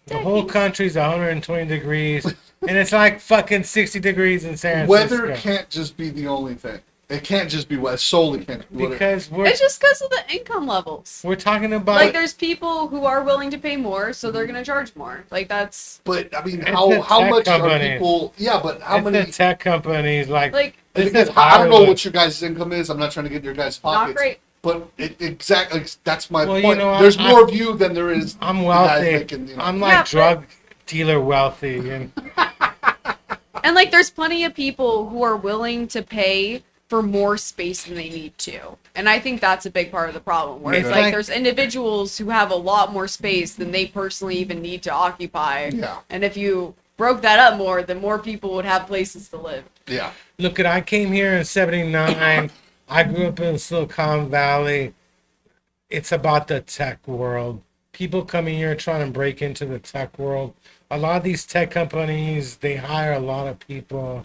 the whole country's 120 degrees, and it's like fucking 60 degrees in San Francisco. Weather can't just be the only thing. It can't just be weather. Solely can't be weather. Because It's just because of the income levels. we're talking about Like, there's people who are willing to pay more, so they're gonna charge more. Like, that's But I mean, It's how the how tech much are companies. people? Yeah, but how it's many? the tech companies like like this Because is I don't know Hollywood. what your guys' income is. I'm not trying to get in your guys' pockets. not great. But exactly, that's my Well, you point. know, There's I- more of you than there is. I'm the guys wealthy. making, you know. I'm Yeah, like but- drug dealer wealthy, and And like, there's plenty of people who are willing to pay for more space than they need to. And I think that's a big part of the problem. Where it's It's like, like- there's individuals who have a lot more space than they personally even need to occupy. Yeah. And if you broke that up more, then more people would have places to live. Yeah. look at I came here in '79. I grew up in Silicon Valley. It's about the tech world. People coming here trying to break into the tech world. A lot of these tech companies, they hire a lot of people.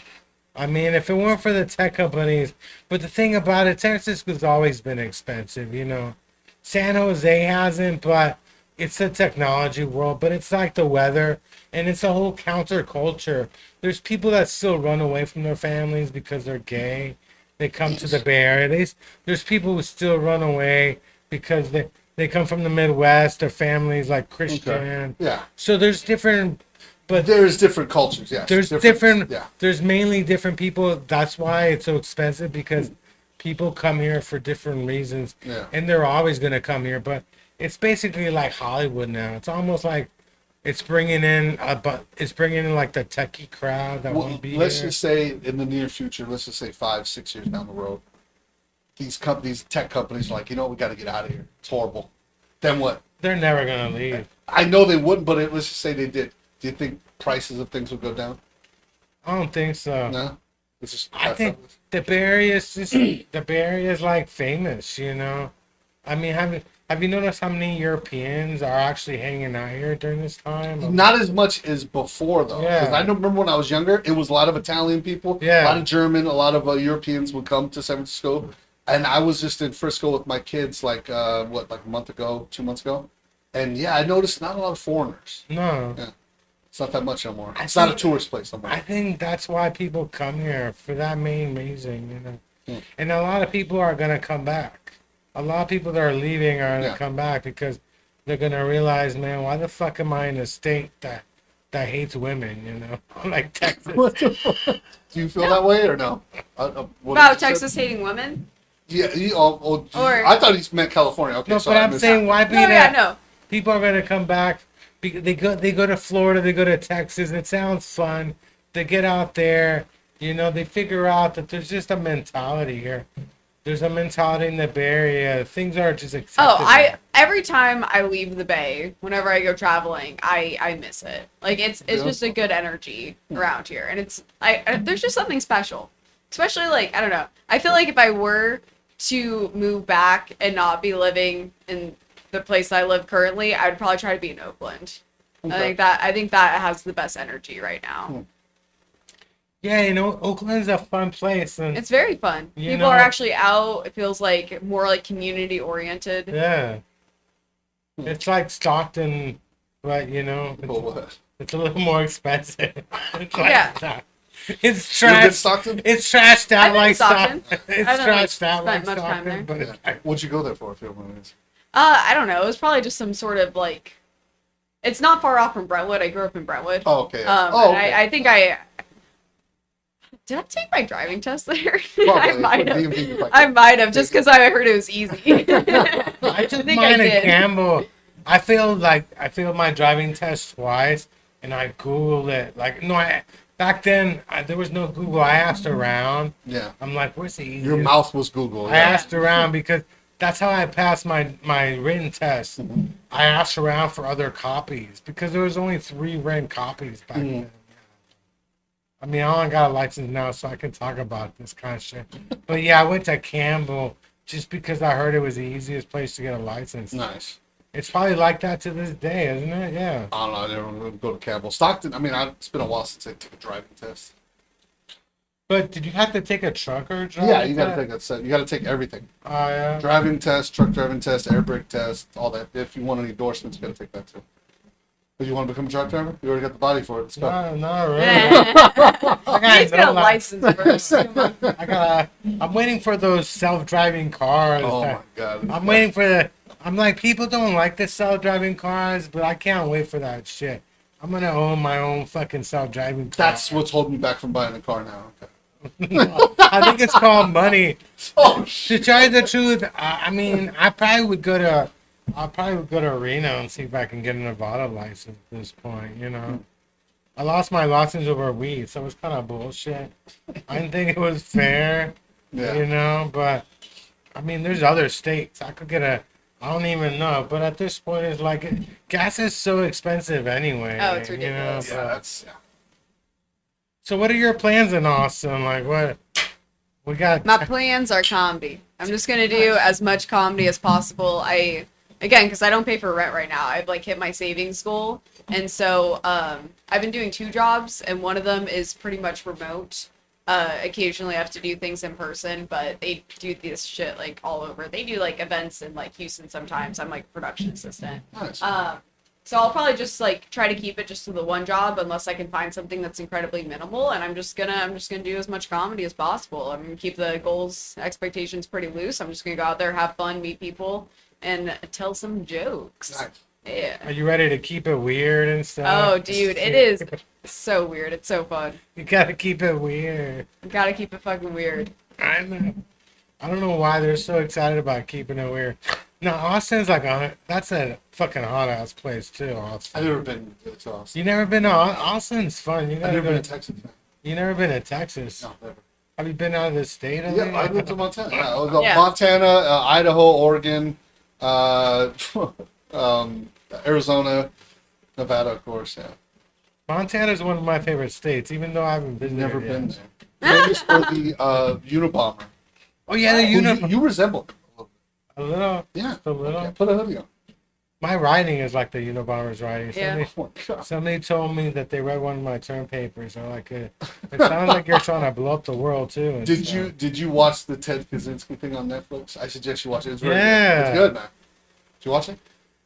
I mean, if it weren't for the tech companies, but the thing about it, San Francisco's always been expensive, you know. San Jose hasn't, but it's a technology world, but it's like the weather, and it's a whole counterculture. There's people that still run away from their families because they're gay. They come to the Bay Area. There's people who still run away because they come from the Midwest. Their families like Christian. Yeah. So there's different, but There's different cultures, yes. there's different. Yeah. There's mainly different people. That's why it's so expensive, because people come here for different reasons, Yeah. and they're always gonna come here. But it's basically like Hollywood now. It's almost like it's bringing in like the techie crowd that Well, won't be let's here. just say in the near future, let's just say 5, 6 years down the road, these tech companies are like, you know, we got to get out of here. It's horrible. Then what? They're never gonna leave. I know they wouldn't, but let's just say they did. Do you think prices of things would go down? I don't think so. No. It's just, I think the Bay Area is just the Bay Area is like famous, you know. I mean, have you noticed how many Europeans are actually hanging out here during this time? not as much as before though. 'Cause Yeah. I remember when I was younger, it was a lot of Italian people, Yeah. a lot of German, a lot of Europeans would come to San Francisco, and I was just in Frisco with my kids like a month ago, 2 months ago, and yeah, I noticed not a lot of foreigners. No. It's not that much anymore. I It's not a think- tourist place anymore. I think that's why people come here, for that main reason, you know. Hmm. And a lot of people are gonna come back. A lot of people that are leaving are gonna Yeah. come back because they're gonna realize, man, why the fuck am I in a state that hates women, you know, like Texas? Do you feel that way or no? What About you said? Texas hating women? Yeah. Or- I thought he meant California. Okay, No, sorry, but I I'm missed saying that. why be No, yeah, that? no. People are gonna come back. They go to Florida. They go to Texas. It sounds fun. They get out there. You know, they figure out that there's just a mentality here. There's a mentality in the Bay Area. Things are just accepted. Oh, every time I leave the Bay, whenever I go traveling, I miss it. Like it's Yeah. just a good energy around here, and there's just something special. Especially like I don't know. I feel like if I were to move back and not be living in the place I live currently, I would probably try to be in Oakland. Okay. I think that has the best energy right now. Yeah, you know, Oakland's a fun place, and It's very fun. You People are know- actually out. It feels like more like community oriented. yeah, it's like Stockton, but you know, But what? it's a little more expensive. It's like Yeah. Stock- It's You been trashed. Stockton? It's trashed out I've been like in Stockton. Stockton. It's I haven't, like, trashed out like spent much time Stockton, but Yeah. it's What'd you go there for? If you don't mind? I don't know. It was probably just some sort of like. It's not far off from Brentwood. I grew up in Brentwood. Oh, okay. And okay. I think did I take my driving test there? I Probably. might For have. DMV, you might I do. might have just because I heard it was easy. I took think mine I in did. Campbell. I failed my driving test twice, and I googled it. Like no, back then there was no Google. I asked around. Yeah. I'm like, where's the easiest? Your mouth was Google. I Yeah. asked around because that's how I passed my written test. I asked around for other copies because there was only 3 written copies back then. I mean, I only got a license now, so I can talk about this kind of shit. But yeah, I went to Campbell just because I heard it was the easiest place to get a license. Nice. It's probably like that to this day, isn't it? Yeah. I don't know. I never really go to Campbell. Stockton. I mean, it's been a while since I took a driving test. But did you have to take a truck or a driving Yeah, you got to test? take a set. You got to take everything. Oh, yeah. Driving test, truck driving test, air brake test, all that. If you want any endorsements, you got to take that too. But you want to become a truck driver? You already got the body for it. Let's go. No, not really. Yeah. He's got a no license first. I'm waiting for those self-driving cars. Oh that- my god. I'm waiting for I'm like, people don't like the self-driving cars, but I can't wait for that shit. I'm gonna own my own fucking self-driving car. That's what's holding me back from buying a car now. Okay. I think it's called money. Oh To tell you the truth, I mean, I probably would go to Reno and see if I can get a Nevada license at this point, you know. I lost my license over weed, so it was kind of bullshit. I didn't think it was fair, Yeah. you know, but I mean, there's other states. I could get I don't even know, but at this point, it's like, gas is so expensive anyway. Oh, it's you know, ridiculous. so- Yeah, that's So what are your plans in Austin? Like, what? We got... My plans are comedy. I'm just gonna do as much comedy as possible. Because I don't pay for rent right now. I've like hit my savings goal, and so I've been doing 2 jobs, and one of them is pretty much remote. occasionally have to do things in person, but they do this shit like all over. They do like events in like Houston sometimes. I'm like production assistant. Nice. So I'll probably just like try to keep it just to the one job unless I can find something that's incredibly minimal, and I'm just gonna do as much comedy as possible. I'm gonna keep the goals, expectations pretty loose. I'm just gonna go out there, have fun, meet people, and tell some jokes. Nice. Yeah. Are you ready to keep it weird and stuff? Oh, dude, it is so weird. It's so fun. You gotta keep it weird. You gotta keep it fucking weird. I know. I don't know why they're so excited about keeping it weird. No, Austin's like that's a fucking hot ass place too. Austin. I've never been to Austin. You never been to Austin's fun. You I've gotta never go been to to Texas. You never been to Texas. No, never. Have you been out of the state? Yeah, I went to Montana. Yeah, I was Yeah. Montana, Idaho, Oregon, Arizona, Nevada, of course. Yeah, Montana's one of my favorite states, even though I haven't visited never it been yet. there. Famous for the Unabomber. Oh yeah, the Who uniform. you resemble. A little, Yeah, just a little. yeah, put a hoodie on. My writing is like the Unabomber's writing. Yeah. Oh my God. Somebody told me that they read one of my term papers. They're like, it sounds like you're trying to blow up the world too. and stuff. Did you watch the Ted Kaczynski thing on Netflix? I suggest you watch it. It's very Yeah. good. It's good, man. Did you watch it?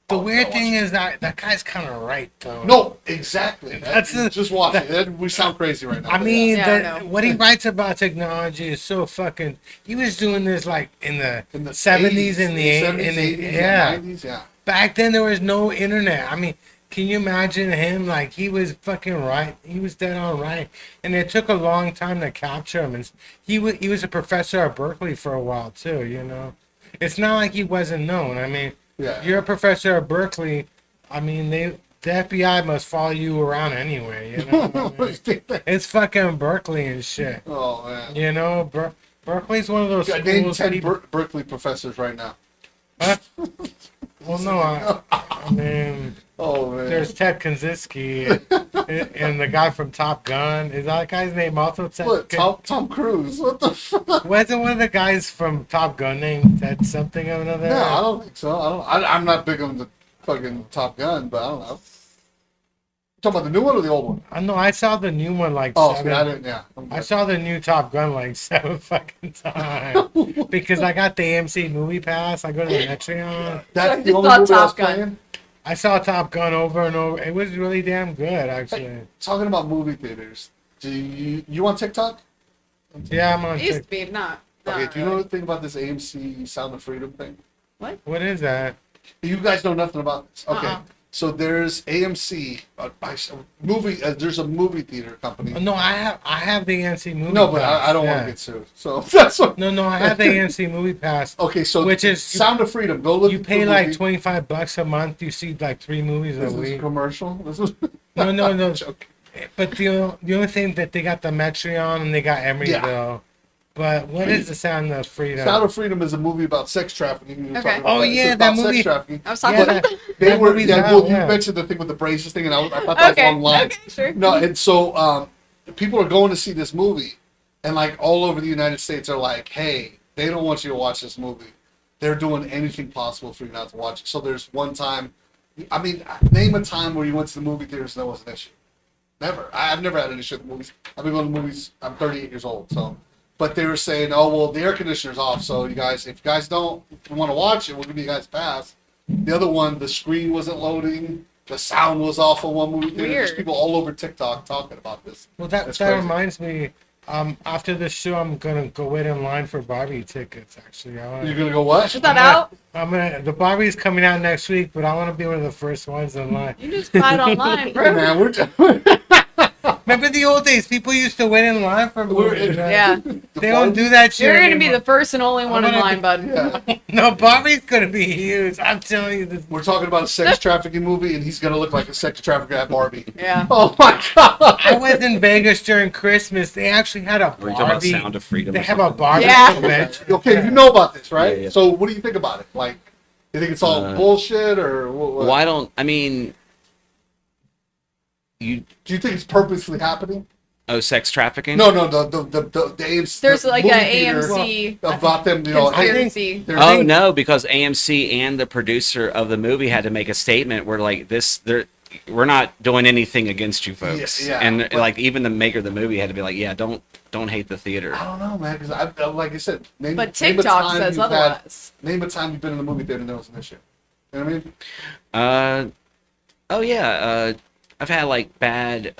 The Oh, weird watch thing it. is that guy's kind of right though. No, exactly. That's the- Just watch it. We sound crazy right now. I but mean, Yeah, I know. what he writes about technology is so fucking. He was doing this like in the in the 70s and the 70s, 80s, yeah. 90s, yeah. Back then there was no internet. I mean, can you imagine him? Like he was fucking right. He was dead on right, and it took a long time to capture him. And he was a professor at Berkeley for a while too. You know, it's not like he wasn't known. I mean, Yeah. you're a professor at Berkeley. I mean, the FBI must follow you around anyway. You know, it's fucking Berkeley and shit. Oh man. You know, Berkeley's one of those I named schools. 10 people- Berkeley professors right now. Huh? Well, no, I mean, Oh man. there's Ted Kaczynski and the guy from Top Gun. Is that guy's name also Ted? What, Tom Cruise? What the fuck? Wasn't one of the guys from Top Gun named Ted something or another? No, I don't think so. I'm not big on the fucking Top Gun, but I don't know. You talking about the new one or the old one? I know. I saw the new one like Oh, seven. see, I didn't. Yeah. I saw the new Top Gun like 7 fucking times because I got the AMC Movie Pass. I go to the Metreon. That's I the just only saw movie I was Top Gun. playing. I saw Top Gun over and over. It was really damn good, actually. Talking about movie theaters. Do you on TikTok? Yeah, I'm on. It used to Tik- be not. Okay. not Do you know really. anything about this AMC Sound of Freedom thing? What is that? You guys know nothing about this. Okay. Uh-uh. So there's AMC movie. There's a movie theater company. No, I have the AMC Movie No, but Pass. I don't yeah. want to get sued. So that's what. No, I have the AMC Movie Pass. Okay, so Which is- Sound of Freedom. Go look. You at pay the like movie. $25 a month. You see like 3 movies This a is a week. commercial. This is No. Joke. But the only thing that they got the Metreon and they got Emeryville. But what is the Sound of Freedom? Sound of Freedom is a movie about sex trafficking. You were Okay. talking about Oh, that. It's yeah, about that sex movie- trafficking. I was talking Yeah, about. that- They that were. movie's Yeah, out, well, yeah. you mentioned the thing with the braces thing, and I thought that Okay. was online. Okay. Sure. No, and so people are going to see this movie, and like all over the United States are like, hey, they don't want you to watch this movie. They're doing anything possible for you not to watch it. So there's one time, I mean, name a time where you went to the movie theaters and there was an issue. Never. I've never had an issue with movies. I've been going to movies. I'm 38 years old, so. But they were saying, oh well, the air conditioner's off, so you guys, if you guys don't want to watch it, we'll give you guys a pass. The other one, the screen wasn't loading. The sound was off on one movie theater. There's Weird. people all over TikTok talking about this. Well, that That's that crazy. reminds me. After this show, I'm gonna go wait in line for Barbie tickets. Actually, You're gonna go what? Is that out? the Barbie's coming out next week, but I want to be one of the first ones in line. You just buy it online, Hey, bro. man, Remember the old days? People used to wait in line for movies. right? Yeah. They don't do that shit. You're gonna be anymore. the first and only one in gonna line, be- bud. Yeah. No, Barbie's gonna be huge. I'm telling you this. We're talking about a sex trafficking movie, and he's gonna look like a sex trafficker at Barbie. Yeah. Oh my god! I was in Vegas during Christmas. They actually had a Were you talking about Barbie. Sound of Freedom? They or have a something? Barbie Yeah. convention. Okay, you know about this, right? Yeah, yeah. So, what do you think about it? Like, you think it's all bullshit, or what? Why don't I mean? You Do you think it's purposely happening? sex trafficking? No, the AMC. There's the like movie a theater AMC about them, you know. Hey, conspiracy. they're- Oh no, because AMC and the producer of the movie had to make a statement where like this, we're not doing anything against you folks. Yeah, and but- like even the maker of the movie had to be like, yeah, don't hate the theater. I don't know, man, because like I said, name, But name a TikTok time says you've had- otherwise. Name a time you've been in the movie theater and there was an issue. You know what I mean? Oh yeah, I've had like bad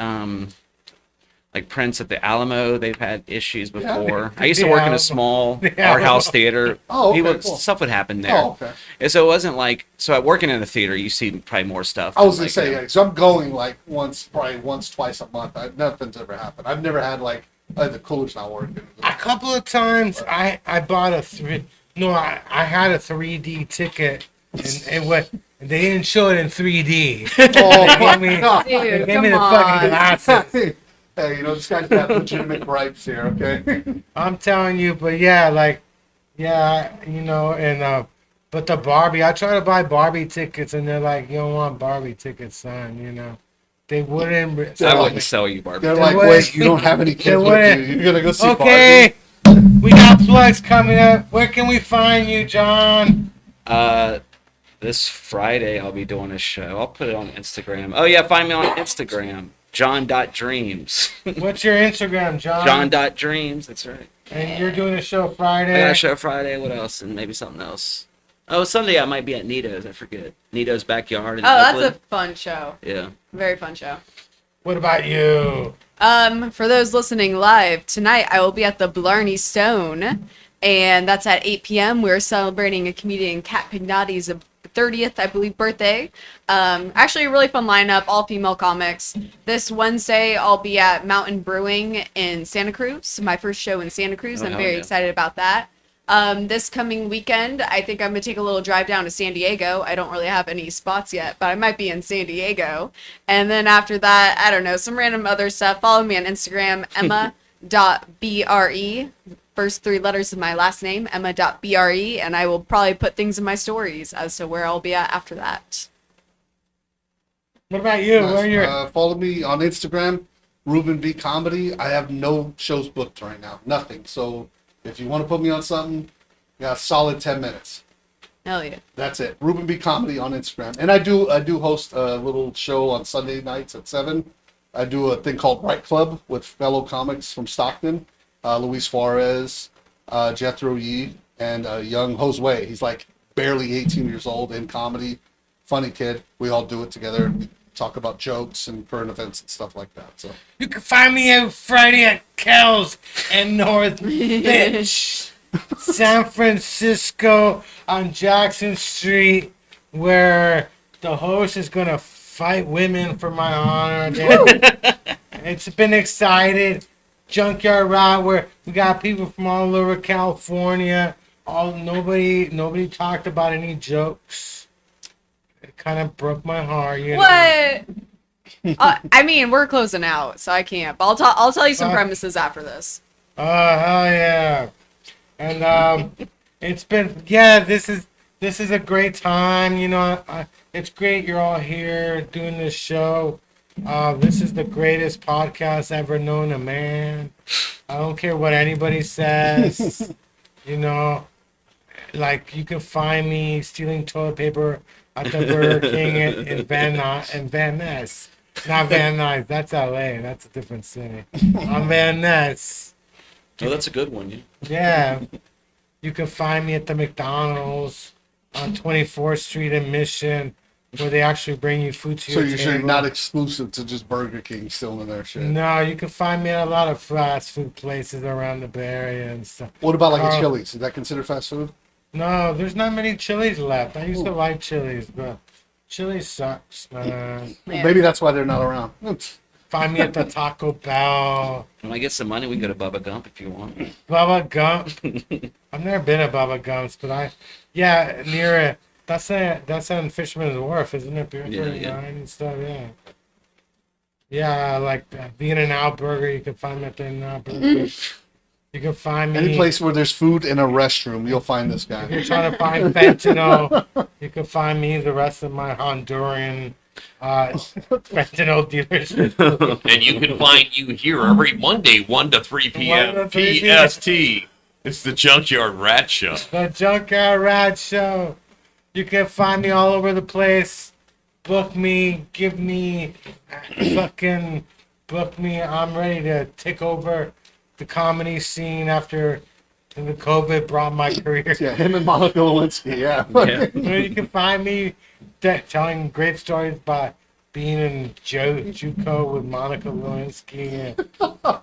like Prince at the Alamo. They've had issues before. I used to work in Yeah. a small Yeah. art house theater. Oh, okay, People, cool. stuff would happen there. Oh, okay. And so it wasn't like at working in a theater, you see probably more stuff. I was than, gonna say, you know. yeah, so I'm going like probably once, twice a month. Nothing's ever happened. I've never had like the cooler's not working. A couple of times I bought I had a 3D ticket and what they didn't show it in 3D. Oh They my gave me, god! they Dude, gave me come the fucking on. glasses. Hey, this guy's got legitimate gripes here. Okay. I'm telling you, but yeah, and but the Barbie, I try to buy Barbie tickets and they're like, you don't want Barbie tickets, son, They wouldn't. I wouldn't sell you, Barbie. They're like, wouldn't- wait, you don't have any kids with wouldn't- you. You're gonna go see Okay, we got plugs coming up. Where can we find you, John? This Friday I'll be doing a show. I'll put it on Instagram. Oh yeah, find me on Instagram. John.dreams. What's your Instagram, John? John.dreams, that's right. And you're doing a show I got Friday. a show Friday. What else? And maybe something else. Oh, Sunday I might be at Nito's. I forget. Nito's backyard in Oh, that's Oakland. a fun show. Yeah. Very fun show. What about you? For those listening live, tonight I will be at the Blarney Stone, and that's at 8 p.m. We're celebrating a comedian, Kat Pignati's 30th, I believe, birthday. Actually, a really fun lineup, all female comics. This Wednesday, I'll be at Mountain Brewing in Santa Cruz, my first show in Santa Cruz. Oh, I'm hell very yeah. excited about that. This coming weekend, I think I'm going to take a little drive down to San Diego. I don't really have any spots yet, but I might be in San Diego. And then after that, I don't know, some random other stuff. Follow me on Instagram, emma.bre. First three letters of my last name, emma.bre. And I will probably put things in my stories as to where I'll be at after that. What about you? Nice. Where are you? Follow me on Instagram, Ruben B Comedy. I have no shows booked right now, nothing. So if you want to put me on something, you got a solid 10 minutes. Hell yeah. That's it. Ruben B Comedy on Instagram. And I do host a little show on Sunday nights at 7. I do a thing called Right Club with fellow comics from Stockton, Luis Suarez, Jethro Yee, and young Josue. He's like barely 18 years old in comedy. Funny kid. We all do it together. We talk about jokes and current events and stuff like that. So You can find me every Friday at Kells in North Beach, San Francisco on Jackson Street, where the host is going to fight women for my honor. It's been excited. Junkyard Ride, where we got people from all over California. Nobody talked about any jokes. It kind of broke my heart. What? I mean, we're closing out, so I can't. But I'll tell you some premises after this. Oh hell yeah! And it's been this is a great time. It's great you're all here doing this show. This is the greatest podcast ever known to man. I don't care what anybody says. Like you can find me stealing toilet paper at the Burger King in Van Ness. Not Van Nuys. That's LA. That's a different city. I'm Van Ness. Oh, that's a good one. Yeah. Yeah. You can find me at the McDonald's on 24th Street in Mission, where they actually bring you food to So your you're table. sure you're not exclusive to just Burger King still in their shit. No, you can find me at a lot of fast food places around the Bay Area and stuff. What about like a Oh. Chili's? Is that considered fast food? No, there's not many Chili's left. I used to like Chili's, but Chili's sucks, man. Man. Maybe that's why they're not around. Find me at the Taco Bell. When I get some money, we can go to Bubba Gump if you want. Bubba Gump. I've never been at Bubba Gump's, but near it. That's on Fisherman's Wharf, isn't it? Beer Yeah, 39 yeah. and stuff, yeah. Yeah, like the In-N-Out Burger. You can find me at the In-N-Out Burger. You can find me. Any place where there's food in a restroom, you'll find this If you're guy. trying to find fentanyl, you can find me the rest of my Honduran fentanyl dealership. And you can find you here every Monday, 1 to 3 1 p.m. to 3 p.m. PST. It's the Junkyard Rat Show. The Junkyard Rat Show. You can find me all over the place. book me, give me, fucking book me. I'm ready to take over the comedy scene after the COVID brought my career. Yeah, him and Monica Lewinsky. Yeah. Yeah. Where you can find me telling great stories about being in JUCO with Monica Lewinsky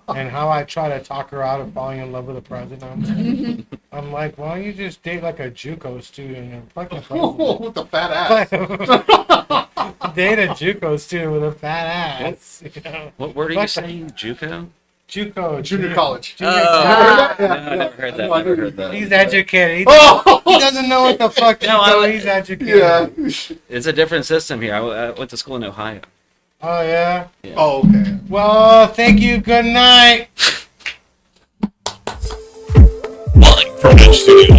and how I try to talk her out of falling in love with the president. I'm like, why don't you just date like a JUCO student and fucking With the fat ass. date a JUCO student with a fat ass? You know? What word are you Fuck saying? JUCO? JUCO, Junior college. Junior Oh, college. no, I never heard that. Never heard that. He's educated. He, Oh, he doesn't know what the fuck No, I JUCO, would- he's educated. yeah. It's a different system here. I went to school in Ohio. Oh yeah. Oh, okay. Well, thank you. Good night. Live from the studio